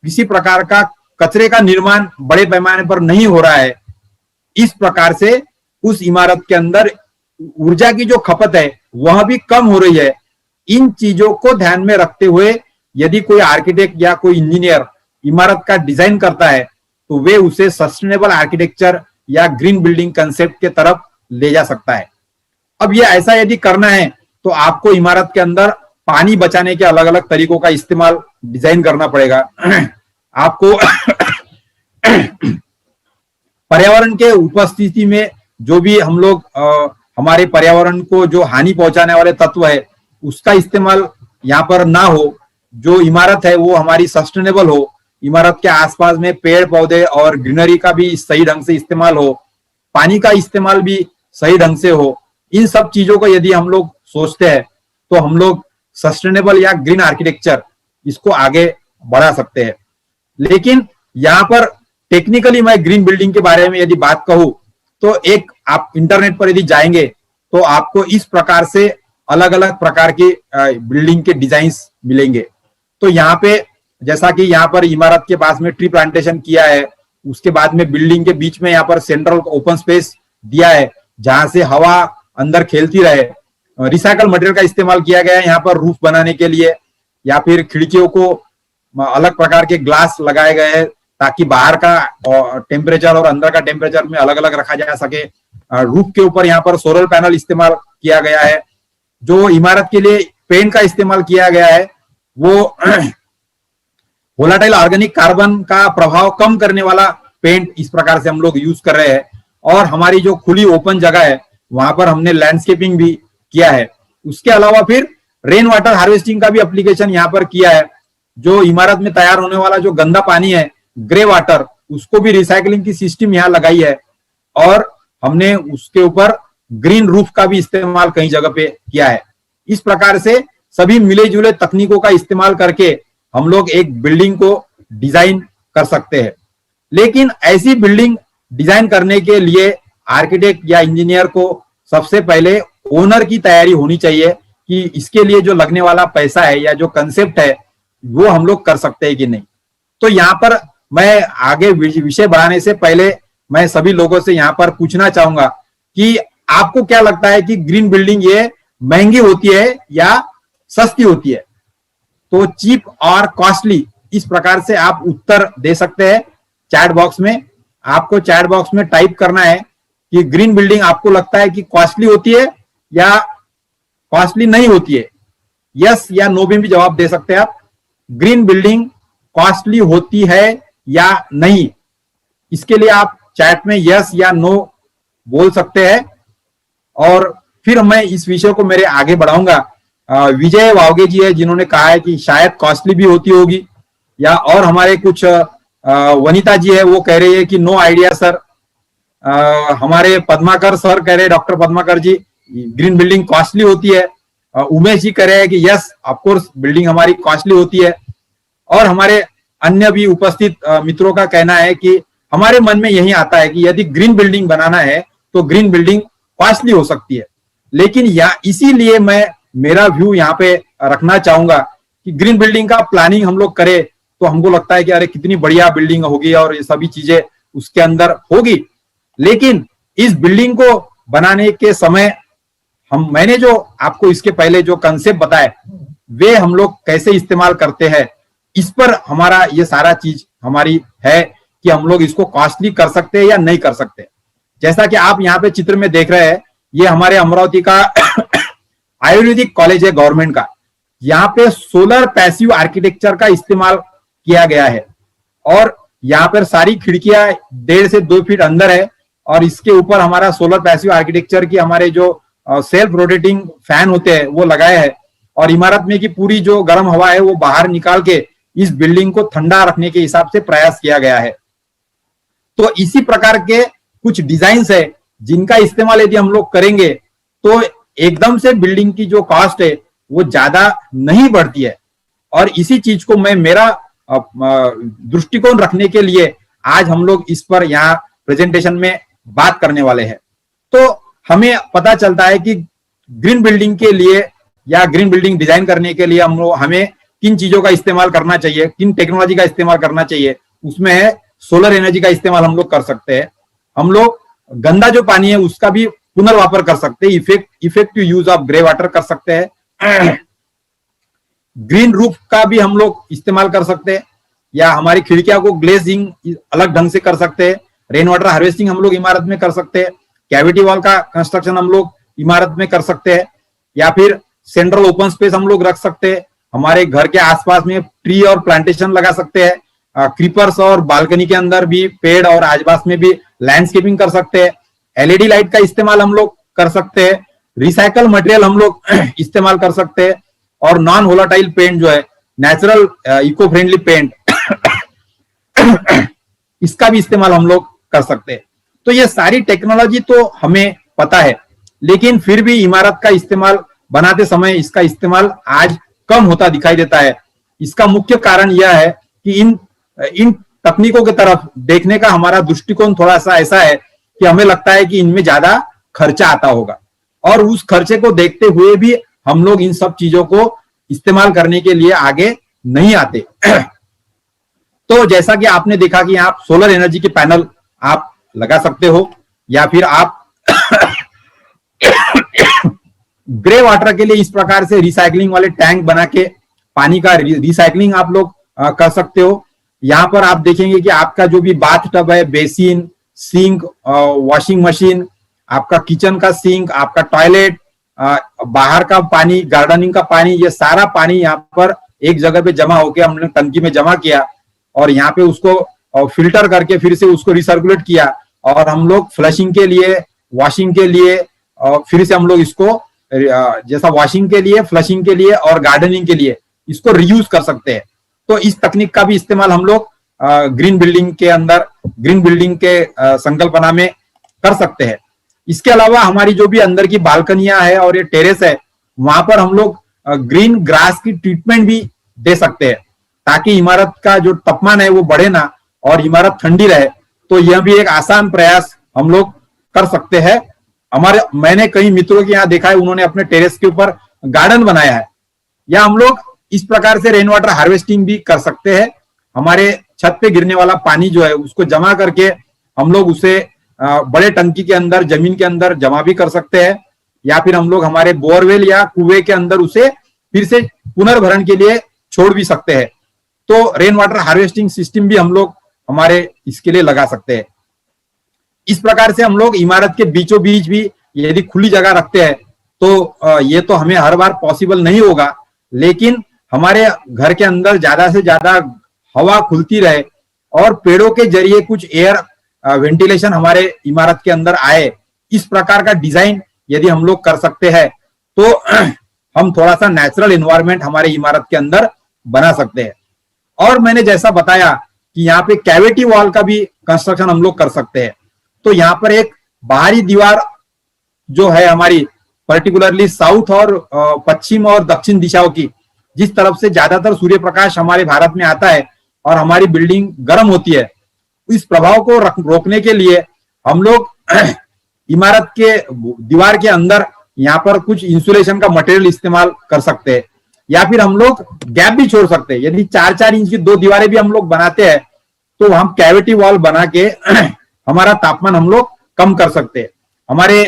किसी प्रकार का कचरे का निर्माण बड़े पैमाने पर नहीं हो रहा है। इस प्रकार से उस इमारत के अंदर ऊर्जा की जो खपत है वह भी कम हो रही है। इन चीजों को ध्यान में रखते हुए यदि कोई आर्किटेक्ट या कोई इंजीनियर इमारत का डिजाइन करता है तो वे उसे सस्टेनेबल आर्किटेक्चर या ग्रीन बिल्डिंग कंसेप्ट के तरफ ले जा सकता है। अब ये ऐसा यदि करना है तो आपको इमारत के अंदर पानी बचाने के अलग अलग तरीकों का इस्तेमाल डिजाइन करना पड़ेगा। आपको पर्यावरण के उपस्थिति में जो भी हम लोग हमारे पर्यावरण को जो हानि पहुंचाने वाले तत्व है उसका इस्तेमाल यहाँ पर ना हो। जो इमारत है वो हमारी सस्टेनेबल हो, इमारत के आसपास में पेड़ पौधे और ग्रीनरी का भी सही ढंग से इस्तेमाल हो, पानी का इस्तेमाल भी सही ढंग से हो। इन सब चीजों को यदि हम लोग सोचते हैं तो हम लोग सस्टेनेबल या ग्रीन आर्किटेक्चर इसको आगे बढ़ा सकते हैं। लेकिन यहाँ पर टेक्निकली मैं ग्रीन बिल्डिंग के बारे में यदि बात कहूं तो एक आप इंटरनेट पर यदि जाएंगे तो आपको इस प्रकार से अलग अलग प्रकार की बिल्डिंग के डिजाइन्स मिलेंगे। तो यहाँ पे जैसा कि यहाँ पर इमारत के पास में ट्री प्लांटेशन किया है, उसके बाद में बिल्डिंग के बीच में यहाँ पर सेंट्रल ओपन स्पेस दिया है जहां से हवा अंदर खेलती रहे। रिसाइकल मटेरियल का इस्तेमाल किया गया है यहाँ पर रूफ बनाने के लिए, या फिर खिड़कियों को अलग प्रकार के ग्लास लगाए गए हैं ताकि बाहर का टेम्परेचर और अंदर का टेम्परेचर में अलग अलग रखा जा सके। रूफ के ऊपर यहाँ पर सोलर पैनल इस्तेमाल किया गया है। जो इमारत के लिए पेंट का इस्तेमाल किया गया है वो वोलाटाइल ऑर्गेनिक कार्बन का प्रभाव कम करने वाला पेंट इस प्रकार से हम लोग यूज कर रहे हैं। और हमारी जो खुली ओपन जगह है वहां पर हमने लैंडस्केपिंग भी किया है। उसके अलावा फिर रेन वाटर हार्वेस्टिंग का भी एप्लीकेशन यहाँ पर किया है। जो इमारत में तैयार होने वाला जो गंदा पानी है, ग्रे वाटर, उसको भी रिसाइकलिंग की सिस्टम यहाँ लगाई है। और हमने उसके ऊपर ग्रीन रूफ का भी इस्तेमाल कई जगह पे किया है। इस प्रकार से सभी मिले जुले तकनीकों का इस्तेमाल करके हम लोग एक बिल्डिंग को डिजाइन कर सकते हैं। लेकिन ऐसी बिल्डिंग डिजाइन करने के लिए आर्किटेक्ट या इंजीनियर को सबसे पहले ओनर की तैयारी होनी चाहिए कि इसके लिए जो लगने वाला पैसा है या जो कंसेप्ट है वो हम लोग कर सकते हैं कि नहीं। तो यहाँ पर मैं आगे विषय बढ़ाने से पहले मैं सभी लोगों से यहाँ पर पूछना चाहूंगा कि आपको क्या लगता है कि ग्रीन बिल्डिंग ये महंगी होती है या सस्ती होती है? तो चीप और कॉस्टली, इस प्रकार से आप उत्तर दे सकते हैं चैट बॉक्स में। आपको चैट बॉक्स में टाइप करना है कि ग्रीन बिल्डिंग आपको लगता है कि कॉस्टली होती है या कॉस्टली नहीं होती है। यस या नो में भी जवाब दे सकते हैं आप। ग्रीन बिल्डिंग कॉस्टली होती है या नहीं, इसके लिए आप चैट में यस या नो बोल सकते हैं। और फिर मैं इस विषय को मेरे आगे बढ़ाऊंगा। विजय वावगे जी है जिन्होंने कहा है कि शायद कॉस्टली भी होती होगी, या और हमारे कुछ वनिता जी है वो कह रही है कि नो आइडिया सर। हमारे पद्माकर सर कह रहे हैं, डॉक्टर पद्माकर जी, ग्रीन बिल्डिंग कॉस्टली होती है। उमेश जी कह रहे हैं कि यस ऑफकोर्स बिल्डिंग हमारी कॉस्टली होती है। और हमारे अन्य भी उपस्थित मित्रों का कहना है कि हमारे मन में यही आता है कि यदि ग्रीन बिल्डिंग बनाना है तो ग्रीन बिल्डिंग कॉस्टली हो सकती है। लेकिन इसीलिए मैं मेरा व्यू यहाँ पे रखना चाहूंगा कि ग्रीन बिल्डिंग का प्लानिंग हम लोग करें तो हमको लगता है कि अरे कितनी बढ़िया बिल्डिंग होगी और ये सभी चीजें उसके अंदर होगी। लेकिन इस बिल्डिंग को बनाने के समय मैंने जो आपको इसके पहले जो कंसेप्ट बताए वे हम लोग कैसे इस्तेमाल करते हैं, इस पर हमारा ये सारा चीज हमारी है कि हम लोग इसको कॉस्टली कर सकते हैं या नहीं कर सकते। जैसा कि आप यहाँ पे चित्र में देख रहे हैं, ये हमारे अमरावती का आयुर्वेदिक कॉलेज है गवर्नमेंट का। यहाँ पे सोलर पैसिव आर्किटेक्चर का इस्तेमाल किया गया है और यहाँ पर सारी खिड़कियां 1.5 से 2 फीट अंदर है और इसके ऊपर हमारा सोलर पैसिव आर्किटेक्चर की हमारे जो सेल्फ रोटेटिंग फैन होते हैं वो लगाए हैं और इमारत में की पूरी जो गर्म हवा है वो बाहर निकाल के इस बिल्डिंग को ठंडा रखने के हिसाब से प्रयास किया गया है। तो इसी प्रकार के कुछ डिजाइन्स है जिनका इस्तेमाल यदि हम लोग करेंगे तो एकदम से बिल्डिंग की जो कॉस्ट है वो ज्यादा नहीं बढ़ती है। और इसी चीज को मैं मेरा दृष्टिकोण रखने के लिए आज हम लोग इस पर यहाँ प्रेजेंटेशन में बात करने वाले हैं। तो हमें पता चलता है कि ग्रीन बिल्डिंग के लिए या ग्रीन बिल्डिंग डिजाइन करने के लिए हमें किन चीजों का इस्तेमाल करना चाहिए, किन टेक्नोलॉजी का इस्तेमाल करना चाहिए। उसमें है सोलर एनर्जी का इस्तेमाल हम लोग कर सकते हैं। हम लोग गंदा जो पानी है उसका भी पुनर्वापर कर सकते हैं, effective use of grey water कर सकते हैं। ग्रीन रूफ का भी हम लोग इस्तेमाल कर सकते हैं या हमारी खिड़कियां को ग्लेजिंग अलग ढंग से कर सकते हैं। रेन वाटर हार्वेस्टिंग हम लोग इमारत में कर सकते हैं। कैविटी वॉल का कंस्ट्रक्शन हम लोग इमारत में कर सकते हैं या फिर सेंट्रल ओपन स्पेस हम लोग रख सकते हैं। हमारे घर के आसपास में ट्री और प्लांटेशन लगा सकते हैं। क्रीपर्स और बालकनी के अंदर भी पेड़ और आसपास में भी लैंडस्केपिंग कर सकते हैं। एलईडी लाइट का इस्तेमाल हम लोग कर सकते हैं। रिसाइकल मटेरियल हम लोग इस्तेमाल कर सकते हैं और नॉन वोलाटाइल पेंट जो है नेचुरल इको फ्रेंडली पेंट इसका भी इस्तेमाल हम लोग कर सकते हैं। तो ये सारी टेक्नोलॉजी तो हमें पता है, लेकिन फिर भी इमारत का इस्तेमाल बनाते समय इसका इस्तेमाल आज कम होता दिखाई देता है। इसका मुख्य कारण यह है कि इन तकनीकों की तरफ देखने का हमारा दृष्टिकोण थोड़ा सा ऐसा है कि हमें लगता है कि इनमें ज्यादा खर्चा आता होगा और उस खर्चे को देखते हुए भी हम लोग इन सब चीजों को इस्तेमाल करने के लिए आगे नहीं आते। तो जैसा कि आपने देखा कि आप सोलर एनर्जी के पैनल आप लगा सकते हो या फिर आप ग्रे वाटर के लिए इस प्रकार से रिसाइकलिंग वाले टैंक बना के पानी का रिसाइकलिंग आप लोग कर सकते हो। यहाँ पर आप देखेंगे कि आपका जो भी बाथ टब है, बेसिन, सिंक, वॉशिंग मशीन, आपका किचन का सिंक, आपका टॉयलेट, बाहर का पानी, गार्डनिंग का पानी, ये सारा पानी यहाँ पर एक जगह पे जमा होकर हमने टंकी में जमा किया और यहाँ पे उसको फिल्टर करके फिर से उसको रिसर्कुलेट किया और हम लोग फ्लशिंग के लिए, वॉशिंग के लिए फिर से हम लोग इसको जैसा वॉशिंग के लिए, फ्लशिंग के लिए और गार्डनिंग के लिए इसको रीयूज कर सकते हैं। तो इस तकनीक का भी इस्तेमाल हम लोग ग्रीन बिल्डिंग के अंदर, ग्रीन बिल्डिंग के संकल्पना में कर सकते हैं। इसके अलावा हमारी जो भी अंदर की बालकनियां है और ये टेरेस है, वहां पर हम लोग ग्रीन ग्रास की ट्रीटमेंट भी दे सकते हैं ताकि इमारत का जो तापमान है वो बढ़े ना और इमारत ठंडी रहे। तो यह भी एक आसान प्रयास हम लोग कर सकते हैं। मैंने कई मित्रों के यहाँ देखा है, उन्होंने अपने टेरेस के ऊपर गार्डन बनाया है। या हम लोग इस प्रकार से रेन वाटर हार्वेस्टिंग भी कर सकते हैं। हमारे छत पे गिरने वाला पानी जो है उसको जमा करके हम लोग उसे बड़े टंकी के अंदर, जमीन के अंदर जमा भी कर सकते हैं या फिर हम लोग हमारे बोरवेल या कुएं के अंदर उसे फिर से पुनर्भरण के लिए छोड़ भी सकते हैं। तो रेन वाटर हार्वेस्टिंग सिस्टम भी हम लोग हमारे इसके लिए लगा सकते हैं। इस प्रकार से हम लोग इमारत के बीचों बीच भी यदि खुली जगह रखते हैं तो ये तो हमें हर बार पॉसिबल नहीं होगा, लेकिन हमारे घर के अंदर ज्यादा से ज्यादा हवा खुलती रहे और पेड़ों के जरिए कुछ एयर वेंटिलेशन हमारे इमारत के अंदर आए, इस प्रकार का डिजाइन यदि हम लोग कर सकते हैं तो हम थोड़ा सा नेचुरल एनवायरनमेंट हमारे इमारत के अंदर बना सकते हैं। और मैंने जैसा बताया कि यहाँ पे कैविटी वॉल का भी कंस्ट्रक्शन हम लोग कर सकते हैं। तो यहाँ पर एक बाहरी दीवार जो है हमारी, पर्टिकुलरली साउथ और पश्चिम और दक्षिण दिशाओं की, जिस तरफ से ज्यादातर सूर्य प्रकाश हमारे भारत में आता है और हमारी बिल्डिंग गर्म होती है, इस प्रभाव को रोकने के लिए हम लोग इमारत के दीवार के अंदर यहाँ पर कुछ इंसुलेशन का मटेरियल इस्तेमाल कर सकते हैं। या फिर हम लोग गैप भी छोड़ सकते हैं। यदि 4-4 इंच की 2 दीवारें भी हम लोग बनाते हैं तो हम कैविटी वॉल बना के हमारा तापमान हम लोग कम कर सकते हैं। हमारे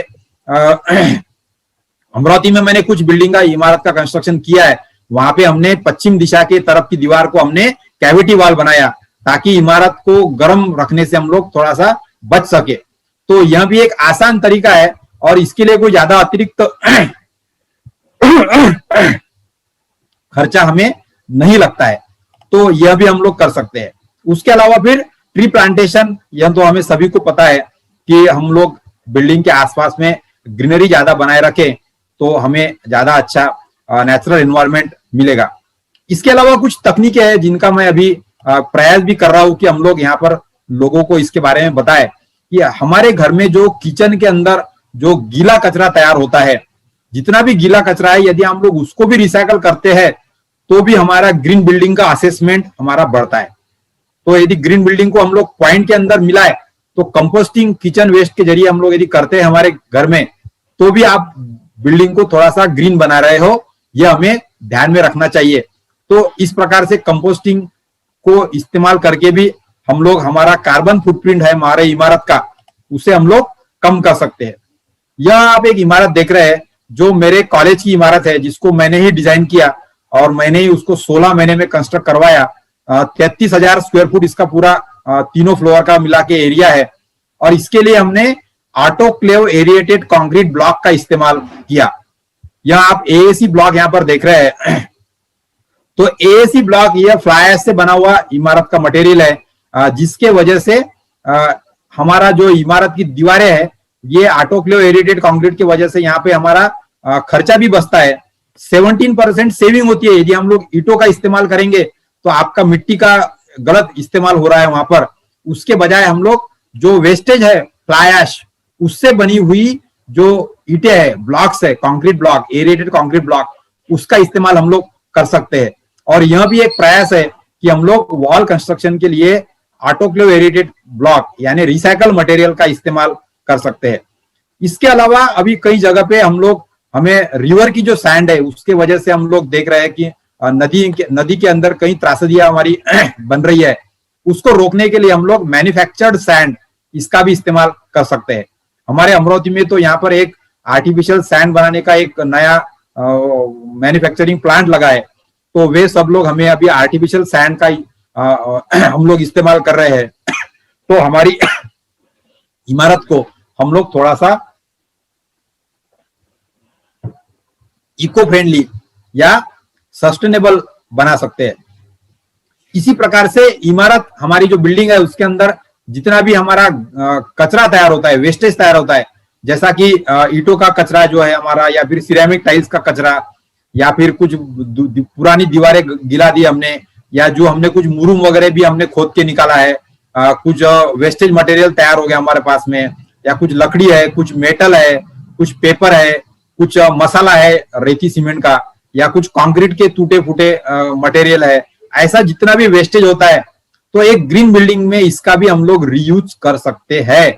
अमरावती में मैंने कुछ बिल्डिंग का इमारत का कंस्ट्रक्शन किया है, वहां पे हमने पश्चिम दिशा के तरफ की दीवार को हमने कैविटी वॉल बनाया ताकि इमारत को गर्म रखने से हम लोग थोड़ा सा बच सके। तो यह भी एक आसान तरीका है और इसके लिए कोई ज्यादा अतिरिक्त खर्चा हमें नहीं लगता है, तो यह भी हम लोग कर सकते हैं। उसके अलावा फिर ट्री प्लांटेशन, यह तो हमें सभी को पता है कि हम लोग बिल्डिंग के आसपास में ग्रीनरी ज्यादा बनाए रखें तो हमें ज्यादा अच्छा नेचुरल एनवायरनमेंट मिलेगा। इसके अलावा कुछ तकनीकें हैं जिनका मैं अभी प्रयास भी कर रहा हूं कि हम लोग यहाँ पर लोगों को इसके बारे में बताएं कि हमारे घर में जो किचन के अंदर जो गीला कचरा तैयार होता है, जितना भी गीला कचरा है, यदि हम लोग उसको भी रिसाइकल करते हैं तो भी हमारा ग्रीन बिल्डिंग का असेसमेंट हमारा बढ़ता है। तो यदि ग्रीन बिल्डिंग को हम लोग पॉइंट के अंदर मिलाए तो कंपोस्टिंग किचन वेस्ट के जरिए हम लोग यदि करते हैं हमारे घर में, तो भी आप बिल्डिंग को थोड़ा सा ग्रीन बना रहे हो, यह हमें ध्यान में रखना चाहिए। तो इस प्रकार से कंपोस्टिंग को इस्तेमाल करके भी हम लोग हमारा कार्बन फुटप्रिंट है हमारे इमारत का, उसे हम लोग कम कर सकते हैं। यह आप एक इमारत देख रहे हैं जो मेरे कॉलेज की इमारत है, जिसको मैंने ही डिजाइन किया और मैंने ही उसको 16 महीने में कंस्ट्रक्ट करवाया। 33,000 स्क्वायर फुट इसका पूरा तीनों फ्लोर का मिला के एरिया है और इसके लिए हमने ऑटोक्लेव एरिएटेड कंक्रीट ब्लॉक का इस्तेमाल किया। यह आप एएसी ब्लॉक यहां पर देख रहे हैं। तो एएसी ब्लॉक यह फ्लाई ऐश से बना हुआ इमारत का मटेरियल है, जिसके वजह से हमारा जो इमारत की दीवारें है ये ऑटोक्लेव एरिएटेड कंक्रीट की वजह से यहाँ पे हमारा खर्चा भी बचता है। 17% सेविंग होती है। यदि हम लोग ईंटों का इस्तेमाल करेंगे तो आपका मिट्टी का गलत इस्तेमाल हो रहा है वहां पर, उसके बजाय हम लोग जो वेस्टेज है फ्लाई ऐश उससे बनी हुई जो ईंटें है, ब्लॉक्स है, concrete block, aerated concrete block, उसका इस्तेमाल हम लोग कर सकते हैं। और यह भी एक प्रयास है कि हम लोग वॉल कंस्ट्रक्शन के लिए ऑटोक्लेव एरिएटेड ब्लॉक यानी रिसाइकल मटेरियल का इस्तेमाल कर सकते हैं। इसके अलावा अभी कई जगह पे हमें रिवर की जो सैंड है उसके वजह से हम लोग देख रहे हैं कि नदी के अंदर कई त्रासदियां हमारी बन रही है, उसको रोकने के लिए हम लोग मैन्युफैक्चर्ड सैंड इसका भी इस्तेमाल कर सकते हैं। हमारे अमरावती में तो यहाँ पर एक आर्टिफिशियल सैंड बनाने का एक नया मैन्युफैक्चरिंग प्लांट लगा है, तो वे सब लोग हमें अभी आर्टिफिशियल सैंड का हम लोग इस्तेमाल कर रहे हैं। तो हमारी इमारत को हम लोग थोड़ा सा इको फ्रेंडली या सस्टेनेबल बना सकते हैं। इसी प्रकार से इमारत हमारी जो बिल्डिंग है उसके अंदर जितना भी हमारा कचरा तैयार होता है, वेस्टेज तैयार होता है, जैसा कि ईंटों का कचरा जो है हमारा, या फिर सिरेमिक टाइल्स का कचरा, या फिर कुछ पुरानी दीवारें गिला दी हमने, या जो हमने कुछ मुरूम वगैरह भी हमने खोद के निकाला है, कुछ वेस्टेज मटेरियल तैयार हो गया हमारे पास में, या कुछ लकड़ी है, कुछ मेटल है, कुछ पेपर है, कुछ मसाला है रेती सीमेंट का, या कुछ कंक्रीट के टूटे फूटे मटेरियल है, ऐसा जितना भी वेस्टेज होता है तो एक ग्रीन बिल्डिंग में इसका भी हम लोग रीयूज कर सकते हैं।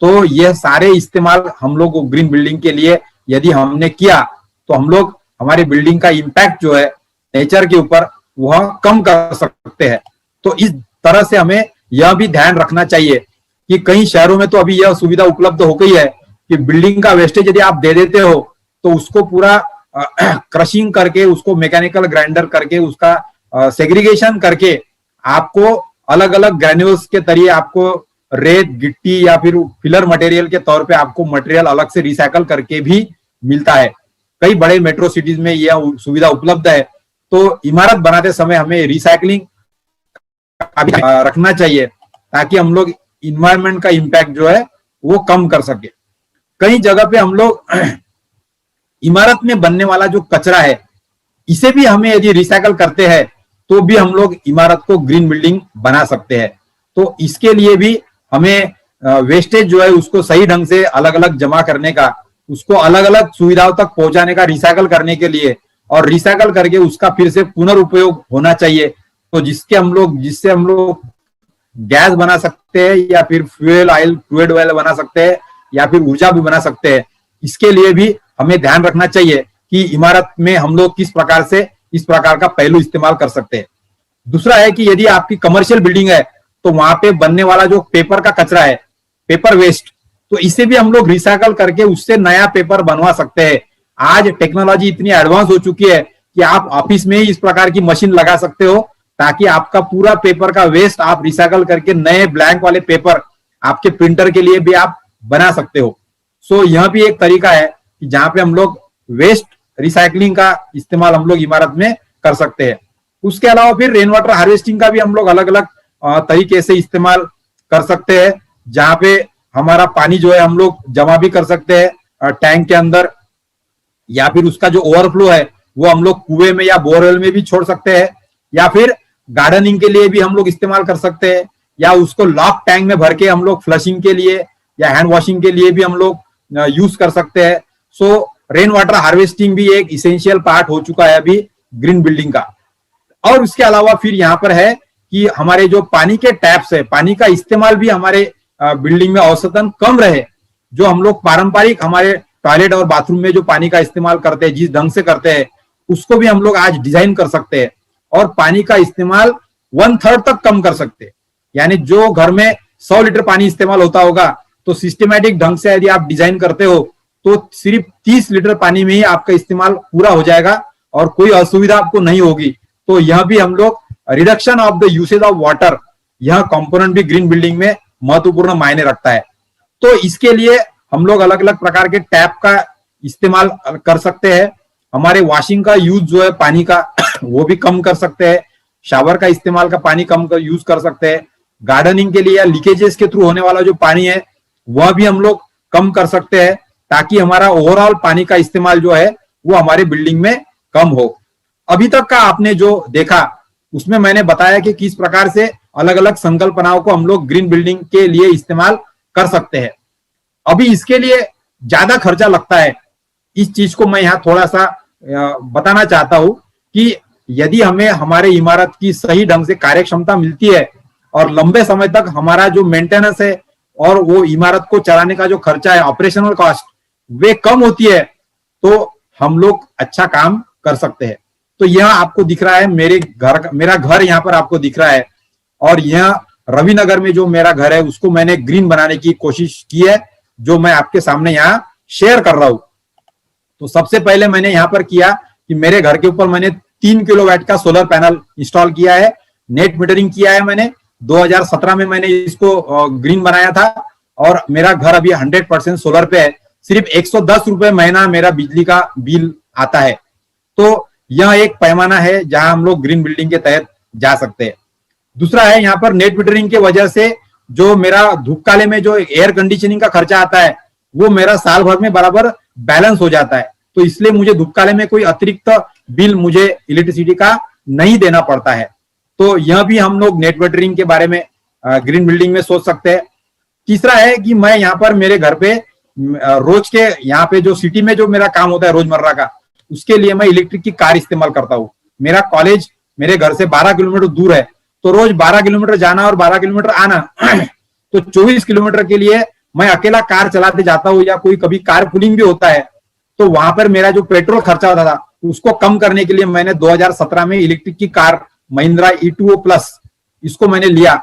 तो यह सारे इस्तेमाल हम लोग ग्रीन बिल्डिंग के लिए यदि हमने किया तो हम लोग हमारी बिल्डिंग का इम्पैक्ट जो है नेचर के ऊपर वह कम कर सकते हैं। तो इस तरह से हमें यह भी ध्यान रखना चाहिए कि कई शहरों में तो अभी यह सुविधा उपलब्ध हो गई है कि बिल्डिंग का वेस्टेज यदि आप दे देते हो तो उसको पूरा क्रशिंग करके, उसको मैकेनिकल ग्राइंडर करके, उसका सेग्रीगेशन करके आपको अलग अलग ग्रैन्यूल्स के तरीके आपको रेत, गिट्टी या फिर फिलर मटेरियल के तौर पे आपको मटेरियल अलग से रिसाइकल करके भी मिलता है। कई बड़े मेट्रो सिटीज में यह सुविधा उपलब्ध है। तो इमारत बनाते समय हमें रिसाइकलिंग रखना चाहिए ताकि हम लोग इन्वायरमेंट का इम्पैक्ट जो है वो कम कर सके। कई जगह पे हम लोग इमारत में बनने वाला जो कचरा है इसे भी हमें यदि रिसाइकल करते हैं तो भी हम लोग इमारत को ग्रीन बिल्डिंग बना सकते हैं। तो इसके लिए भी हमें वेस्टेज जो है उसको सही ढंग से अलग अलग जमा करने का, उसको अलग अलग सुविधाओं तक पहुंचाने का, रिसाइकल करने के लिए, और रिसाइकल करके उसका फिर से पुनर्उपयोग होना चाहिए। तो जिससे हम लोग गैस बना सकते हैं, या फिर फ्यूल ऑयल, क्रूड ऑयल बना सकते हैं, या फिर ऊर्जा भी बना सकते हैं। इसके लिए भी हमें ध्यान रखना चाहिए कि इमारत में हम लोग किस प्रकार से इस प्रकार का पहलू इस्तेमाल कर सकते हैं। दूसरा है कि यदि आपकी कमर्शियल बिल्डिंग है तो वहां पे बनने वाला जो पेपर का कचरा है, पेपर वेस्ट, तो इसे भी हम लोग रिसाइकल करके उससे नया पेपर बनवा सकते हैं। आज टेक्नोलॉजी इतनी एडवांस हो चुकी है कि आप ऑफिस में ही इस प्रकार की मशीन लगा सकते हो ताकि आपका पूरा पेपर का वेस्ट आप रिसाइकल करके नए ब्लैंक वाले पेपर आपके प्रिंटर के लिए भी आप बना सकते हो। सो यह भी एक तरीका है कि जहां पे हम लोग वेस्ट रिसाइकलिंग का इस्तेमाल हम लोग इमारत में कर सकते हैं। उसके अलावा फिर रेन वाटर हार्वेस्टिंग का भी हम लोग अलग अलग तरीके से इस्तेमाल कर सकते हैं, जहां पे हमारा पानी जो है हम लोग जमा भी कर सकते हैं टैंक के अंदर, या फिर उसका जो ओवरफ्लो है वो हम लोग कुएं में या बोरवेल में भी छोड़ सकते हैं, या फिर गार्डनिंग के लिए भी हम लोग इस्तेमाल कर सकते हैं, या उसको लॉक टैंक में भर के हम लोग फ्लशिंग के लिए या हैंड वॉशिंग के लिए भी हम लोग यूज कर सकते हैं। सो रेन वाटर हार्वेस्टिंग भी एक इसेंशियल पार्ट हो चुका है अभी ग्रीन बिल्डिंग का। और उसके अलावा फिर यहाँ पर है कि हमारे जो पानी के टैप्स है, पानी का इस्तेमाल भी हमारे बिल्डिंग में औसतन कम रहे। जो हम लोग पारंपरिक हमारे टॉयलेट और बाथरूम में जो पानी का इस्तेमाल करते हैं, जिस ढंग से करते हैं, उसको भी हम लोग आज डिजाइन कर सकते हैं और पानी का इस्तेमाल 1/3 तक कम कर सकते हैं। यानी जो घर में 100 लीटर पानी इस्तेमाल होता होगा, तो सिस्टमेटिक ढंग से यदि आप डिजाइन करते हो तो सिर्फ 30 लीटर पानी में ही आपका इस्तेमाल पूरा हो जाएगा और कोई असुविधा आपको नहीं होगी। तो यह भी हम लोग reduction of the usage of water, यह कंपोनेंट भी ग्रीन बिल्डिंग में महत्वपूर्ण मायने रखता है। तो इसके लिए हम लोग अलग अलग प्रकार के टैप का इस्तेमाल कर सकते हैं। हमारे वॉशिंग का यूज जो है पानी का वो भी कम कर सकते हैं। शावर का इस्तेमाल का पानी कम कर यूज कर सकते हैं। गार्डनिंग के लिए या लीकेजेस के थ्रू होने वाला जो पानी है वह भी हम लोग कम कर सकते हैं, ताकि हमारा ओवरऑल पानी का इस्तेमाल जो है वो हमारे बिल्डिंग में कम हो। अभी तक का आपने जो देखा उसमें मैंने बताया कि किस प्रकार से अलग अलग संकल्पनाओं को हम लोग ग्रीन बिल्डिंग के लिए इस्तेमाल कर सकते हैं। अभी इसके लिए ज्यादा खर्चा लगता है। इस चीज को मैं यहाँ थोड़ा सा बताना चाहता हूं कि यदि हमें हमारे इमारत की सही ढंग से कार्य क्षमता मिलती है और लंबे समय तक हमारा जो मेंटेनेंस है और वो इमारत को चलाने का जो खर्चा है, ऑपरेशनल कॉस्ट, वे कम होती है, तो हम लोग अच्छा काम कर सकते हैं। तो यह आपको दिख रहा है मेरा घर यहाँ पर आपको दिख रहा है, और यह रविनगर में जो मेरा घर है उसको मैंने ग्रीन बनाने की कोशिश की है, जो मैं आपके सामने यहाँ शेयर कर रहा हूं। तो सबसे पहले मैंने यहाँ पर किया कि मेरे घर के ऊपर मैंने 3 किलोवाट का सोलर पैनल इंस्टॉल किया है। नेट मीटरिंग किया है मैंने 2017 में मैंने इसको ग्रीन बनाया था, और मेरा घर अभी 100% सोलर पे है। सिर्फ 110 रुपए महीना मेरा बिजली का बिल आता है। तो यह एक पैमाना है जहां हम लोग ग्रीन बिल्डिंग के तहत जा सकते हैं। दूसरा है यहाँ पर नेट मीटरिंग की वजह से जो मेरा धूपकाले में जो एयर कंडीशनिंग का खर्चा आता है वो मेरा साल भर में बराबर बैलेंस हो जाता है। तो इसलिए मुझे धूपकाले में कोई अतिरिक्त बिल मुझे इलेक्ट्रिसिटी का नहीं देना पड़ता है। तो यह भी हम लोग नेट मीटरिंग के बारे में ग्रीन बिल्डिंग में सोच सकते हैं। तीसरा है कि मैं यहाँ पर मेरे घर पे रोज के यहाँ पे जो सिटी में जो मेरा काम होता है रोजमर्रा का, उसके लिए मैं इलेक्ट्रिक की कार इस्तेमाल करता हूँ। मेरा कॉलेज मेरे घर से 12 किलोमीटर दूर है, तो रोज 12 किलोमीटर जाना और 12 किलोमीटर आना तो 24 किलोमीटर के लिए मैं अकेला कार चलाते जाता हूँ, या कोई कभी कार पुलिंग भी होता है। तो वहां पर मेरा जो पेट्रोल खर्चा होता था उसको कम करने के लिए मैंने 2017 में इलेक्ट्रिक की कार महिंद्रा E2O प्लस इसको मैंने लिया,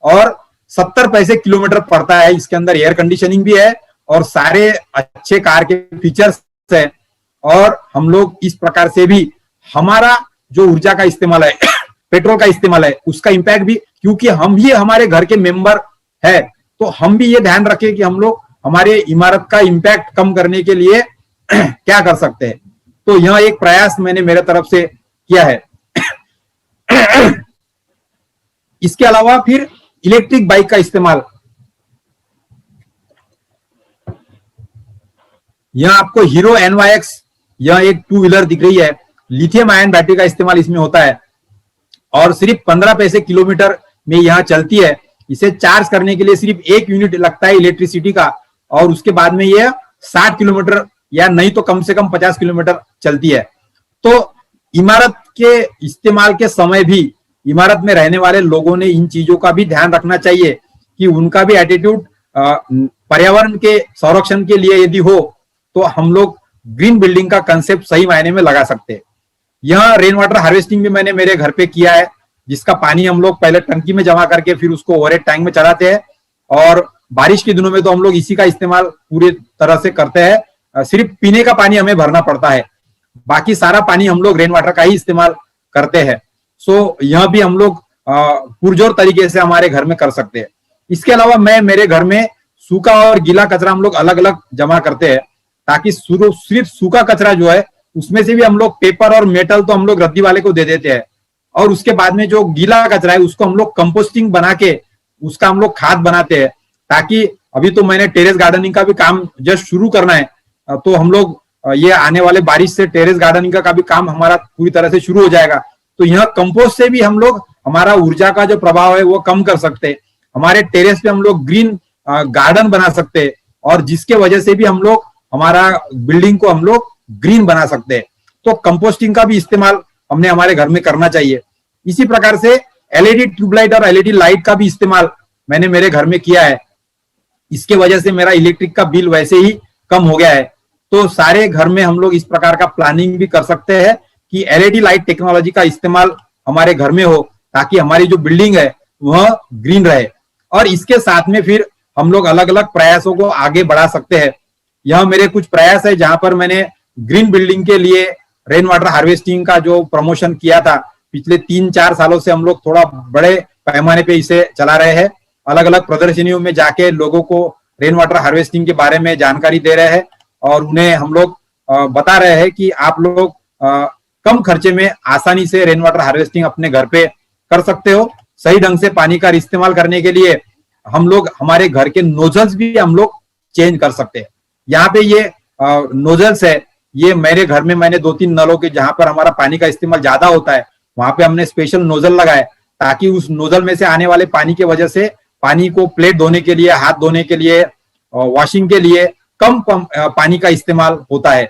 और 70 पैसे किलोमीटर पड़ता है। इसके अंदर एयर कंडीशनिंग भी है और सारे अच्छे कार के फीचर्स है, और हम लोग इस प्रकार से भी हमारा जो ऊर्जा का इस्तेमाल है पेट्रोल का इस्तेमाल है उसका इंपैक्ट भी, क्योंकि हम ही हमारे घर के मेंबर है, तो हम भी ये ध्यान रखें कि हम लोग हमारे इमारत का इंपैक्ट कम करने के लिए क्या कर सकते हैं। तो यह एक प्रयास मैंने मेरे तरफ से किया है। इसके अलावा फिर इलेक्ट्रिक बाइक का इस्तेमाल, यह आपको हीरो NYX यह एक 2 व्हीलर दिख रही है। लिथियम आयन बैटरी का इस्तेमाल इसमें होता है और सिर्फ 15 पैसे किलोमीटर में यह चलती है। इसे चार्ज करने के लिए सिर्फ 1 यूनिट लगता है इलेक्ट्रिसिटी का, और उसके बाद में यह 60 किलोमीटर या नहीं तो कम से कम 50 किलोमीटर चलती है। तो इमारत के इस्तेमाल के समय भी इमारत में रहने वाले लोगों ने इन चीजों का भी ध्यान रखना चाहिए कि उनका भी एटीट्यूड पर्यावरण के संरक्षण के लिए यदि हो तो हम लोग ग्रीन बिल्डिंग का कंसेप्ट सही मायने में लगा सकते हैं। यह रेन वाटर हार्वेस्टिंग भी मैंने मेरे घर पे किया है, जिसका पानी हम लोग पहले टंकी में जमा करके फिर उसको ओवरहेड टैंक में चढ़ाते हैं, और बारिश के दिनों में तो हम लोग इसी का इस्तेमाल पूरी तरह से करते हैं। सिर्फ पीने का पानी हमें भरना पड़ता है, बाकी सारा पानी हम लोग रेन वाटर का ही इस्तेमाल करते हैं। सो यह भी हम लोग पुरजोर तरीके से हमारे घर में कर सकते हैं। इसके अलावा मैं मेरे घर में सूखा और गीला कचरा हम लोग अलग अलग जमा करते हैं, ताकि सिर्फ सूखा कचरा जो है उसमें से भी हम लोग पेपर और मेटल तो हम लोग रद्दी वाले को दे देते हैं, और उसके बाद में जो गीला कचरा है उसको हम लोग कंपोस्टिंग बना के उसका हम लोग खाद बनाते हैं। ताकि अभी तो मैंने टेरेस गार्डनिंग का भी काम जस्ट शुरू करना है, तो हम लोग ये आने वाले बारिश से टेरेस गार्डनिंग का भी काम हमारा पूरी तरह से शुरू हो जाएगा। तो यह कंपोस्ट से भी हम लोग हमारा ऊर्जा का जो प्रभाव है वो कम कर सकते हैं, हमारे टेरेस पे हम लोग ग्रीन गार्डन बना सकते हैं, और जिसके वजह से भी हम लोग हमारा बिल्डिंग को हम लोग ग्रीन बना सकते हैं। तो कंपोस्टिंग का भी इस्तेमाल हमने हमारे घर में करना चाहिए। इसी प्रकार से एलईडी ट्यूबलाइट और एलईडी लाइट का भी इस्तेमाल मैंने मेरे घर में किया है, इसके वजह से मेरा इलेक्ट्रिक का बिल वैसे ही कम हो गया है। तो सारे घर में हम लोग इस प्रकार का प्लानिंग भी कर सकते हैं कि एलईडी लाइट टेक्नोलॉजी का इस्तेमाल हमारे घर में हो, ताकि हमारी जो बिल्डिंग है वह ग्रीन रहे। और इसके साथ में फिर हम लोग अलग अलग प्रयासों को आगे बढ़ा सकते हैं। यह मेरे कुछ प्रयास है जहां पर मैंने ग्रीन बिल्डिंग के लिए रेन वाटर हार्वेस्टिंग का जो प्रमोशन किया था, पिछले 3-4 सालों से हम लोग थोड़ा बड़े पैमाने पे इसे चला रहे हैं। अलग अलग प्रदर्शनियों में जाके लोगों को रेन वाटर हार्वेस्टिंग के बारे में जानकारी दे रहे हैं, और उन्हें हम लोग बता रहे हैं कि आप लोग कम खर्चे में आसानी से रेन वाटर हार्वेस्टिंग अपने घर पे कर सकते हो। सही ढंग से पानी का इस्तेमाल करने के लिए हम लोग हमारे घर के नोजल्स भी हम लोग चेंज कर सकते हैं। यहाँ पे ये नोजल्स है, ये मेरे घर में मैंने 2-3 नलों के जहां पर हमारा पानी का इस्तेमाल ज्यादा होता है वहां पे हमने स्पेशल नोजल लगाए, ताकि उस नोजल में से आने वाले पानी की वजह से पानी को प्लेट धोने के लिए, हाथ धोने के लिए, वॉशिंग के लिए कम पानी का इस्तेमाल होता है।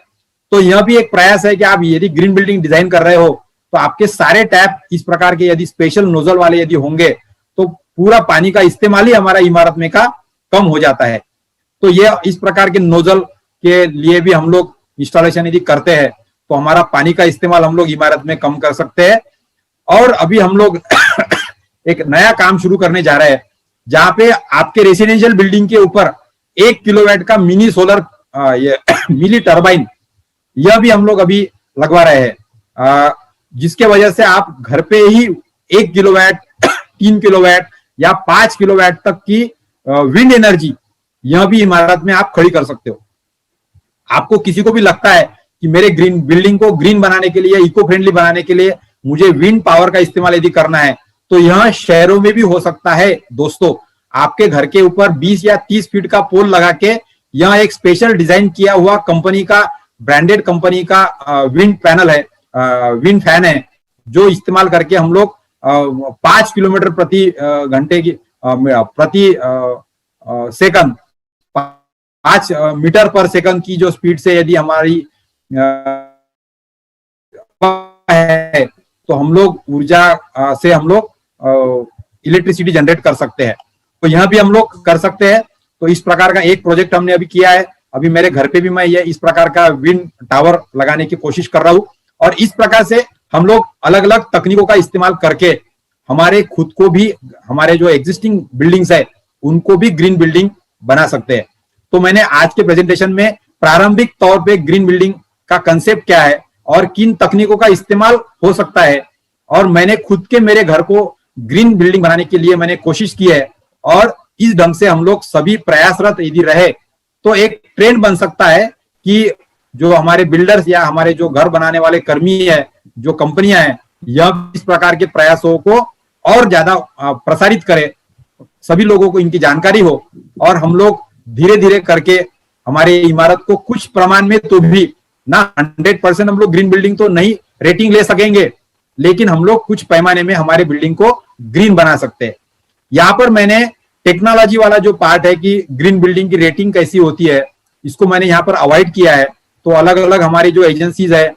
तो यह भी एक प्रयास है कि आप यदि ग्रीन बिल्डिंग डिजाइन कर रहे हो तो आपके सारे टैप इस प्रकार के यदि स्पेशल नोजल वाले यदि होंगे तो पूरा पानी का इस्तेमाल ही हमारा इमारत में का कम हो जाता है। तो ये इस प्रकार के नोजल के लिए भी हम लोग इंस्टॉलेशन यदि करते हैं तो हमारा पानी का इस्तेमाल हम लोग इमारत में कम कर सकते हैं। और अभी हम लोग एक नया काम शुरू करने जा रहे हैं, जहां पे आपके रेसिडेंशियल बिल्डिंग के ऊपर 1 किलोवाट का मिनी सोलर मिनी टर्बाइन यह भी हम लोग अभी लगवा रहे हैं, जिसके वजह से आप घर पे ही 1 किलोवाट 3 किलोवाट या 5 किलोवाट तक की विंड एनर्जी यह भी इमारत में आप खड़ी कर सकते हो। आपको किसी को भी लगता है कि मेरे ग्रीन बिल्डिंग को ग्रीन बनाने के लिए, इको फ्रेंडली बनाने के लिए मुझे विंड पावर का इस्तेमाल यदि करना है, तो यह शहरों में भी हो सकता है। दोस्तों, आपके घर के ऊपर 20 या 30 फीट का पोल लगा के यह एक स्पेशल डिजाइन किया हुआ कंपनी का, ब्रांडेड कंपनी का विंड पैनल है, विंड फैन है, जो इस्तेमाल करके हम लोग 5 किलोमीटर प्रति घंटे की प्रति सेकंड 5 मीटर पर सेकंड की जो स्पीड से यदि हमारी है तो हम लोग ऊर्जा से हम लोग इलेक्ट्रिसिटी जनरेट कर सकते हैं। तो यह भी हम लोग कर सकते हैं। तो इस प्रकार का एक प्रोजेक्ट हमने अभी किया है। अभी मेरे घर पे भी मैं ये इस प्रकार का विंड टावर लगाने की कोशिश कर रहा हूं, और इस प्रकार से हम लोग अलग अलग तकनीकों का इस्तेमाल करके हमारे खुद को भी, हमारे जो एग्जिस्टिंग बिल्डिंग्स है उनको भी ग्रीन बिल्डिंग बना सकते हैं। तो मैंने आज के प्रेजेंटेशन में प्रारंभिक तौर पे ग्रीन बिल्डिंग का कंसेप्ट क्या है और किन तकनीकों का इस्तेमाल हो सकता है, और मैंने खुद के मेरे घर को ग्रीन बिल्डिंग बनाने के लिए मैंने कोशिश की है, और इस ढंग से हम लोग सभी प्रयासरत यदि रहे तो एक ट्रेंड बन सकता है कि जो हमारे बिल्डर्स या हमारे जो घर बनाने वाले कर्मी है, जो कंपनियां हैं, यह इस प्रकार के प्रयासों को और ज्यादा प्रसारित करे, सभी लोगों को इनकी जानकारी हो, और हम लोग धीरे धीरे करके हमारे इमारत को कुछ प्रमाण में तो भी ना 100% हम लोग ग्रीन बिल्डिंग तो नहीं रेटिंग ले सकेंगे, लेकिन हम लोग कुछ पैमाने में हमारे बिल्डिंग को ग्रीन बना सकते हैं। यहाँ पर मैंने टेक्नोलॉजी वाला जो पार्ट है कि ग्रीन बिल्डिंग की रेटिंग कैसी होती है, इसको मैंने यहाँ पर अवॉइड किया है। तो अलग अलग हमारी जो एजेंसीज है,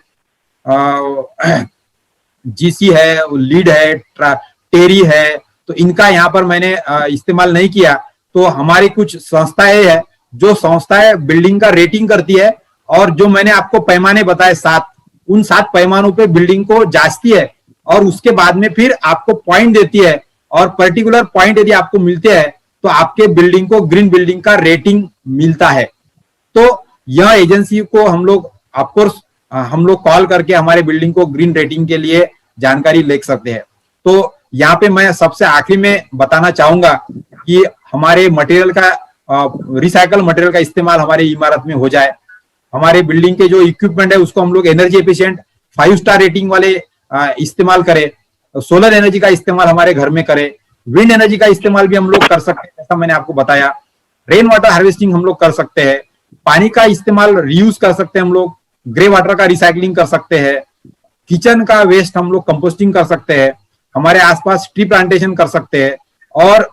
जीसी है, लीड है, टेरी है, तो इनका यहाँ पर मैंने इस्तेमाल नहीं किया। तो हमारी कुछ संस्थाएं है जो संस्थाएं बिल्डिंग का रेटिंग करती है, और जो मैंने आपको पैमाने बताए 7 उन 7 पैमानों पे बिल्डिंग को जांचती है और उसके बाद में फिर आपको पॉइंट देती है, और पर्टिकुलर पॉइंट यदि आपको मिलते हैं तो आपके बिल्डिंग को ग्रीन बिल्डिंग का रेटिंग मिलता है। तो यह एजेंसी को हम लोग ऑफकोर्स हम लोग कॉल करके हमारे बिल्डिंग को ग्रीन रेटिंग के लिए जानकारी ले सकते हैं। तो यहाँ पे मैं सबसे आखिरी में बताना चाहूंगा कि हमारे मटेरियल का रिसाइकल मटेरियल का इस्तेमाल हमारी इमारत में हो जाए। हमारे बिल्डिंग के जो इक्विपमेंट है उसको हम लोग एनर्जी एफिशिएंट 5 स्टार रेटिंग वाले इस्तेमाल करें। सोलर एनर्जी का इस्तेमाल हमारे घर में करें। विंड एनर्जी का इस्तेमाल भी हम लोग कर सकते हैं, जैसा मैंने आपको बताया। रेन वाटर हार्वेस्टिंग हम लोग कर सकते हैं। पानी का इस्तेमाल रीयूज कर सकते हैं हम लोग। ग्रे वाटर का रिसाइकलिंग कर सकते हैं। किचन का वेस्ट हम लोग कंपोस्टिंग कर सकते हैं। हमारे आसपास ट्री प्लांटेशन कर सकते हैं। और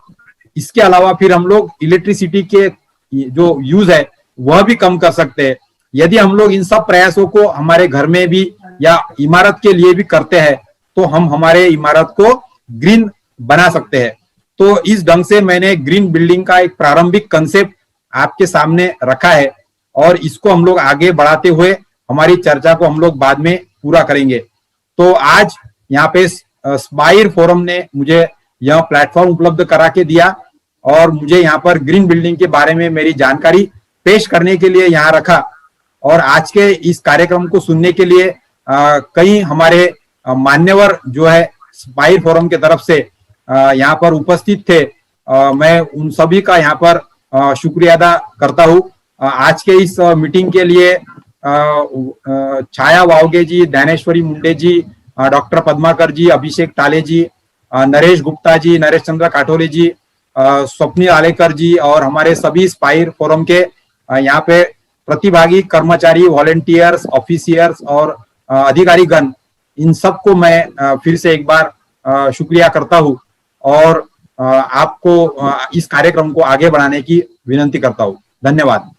इसके अलावा फिर हम लोग इलेक्ट्रिसिटी के जो यूज है वह भी कम कर सकते हैं। यदि हम लोग इन सब प्रयासों को हमारे घर में भी या इमारत के लिए भी करते हैं तो हम हमारे इमारत को ग्रीन बना सकते हैं। तो इस ढंग से मैंने ग्रीन बिल्डिंग का एक प्रारंभिक कंसेप्ट आपके सामने रखा है, और इसको हम लोग आगे बढ़ाते हुए हमारी चर्चा को हम लोग बाद में पूरा करेंगे। तो आज यहाँ पे स्पायर फोरम ने मुझे यह प्लेटफॉर्म उपलब्ध करा के दिया और मुझे यहाँ पर ग्रीन बिल्डिंग के बारे में मेरी जानकारी पेश करने के लिए यहाँ रखा। और आज के इस कार्यक्रम को सुनने के लिए कई हमारे मान्यवर जो है स्पायर फोरम के तरफ से यहाँ पर उपस्थित थे। मैं उन सभी का यहाँ पर शुक्रिया अदा करता हूँ। आज के इस मीटिंग के लिए छाया वावगे जी, ज्ञानेश्वरी मुंडे जी, डॉक्टर पद्माकर जी, अभिषेक ताले जी, नरेश गुप्ता जी, नरेश चंद्र काठोले जी, स्वप्निल आलेकर जी और हमारे सभी स्पायर फोरम के यहाँ पे प्रतिभागी कर्मचारी, वॉलेंटियर्स, ऑफिसियर्स और अधिकारीगण, इन सबको मैं फिर से एक बार शुक्रिया करता हूँ और आपको इस कार्यक्रम को आगे बढ़ाने की विनती करता हूँ। धन्यवाद।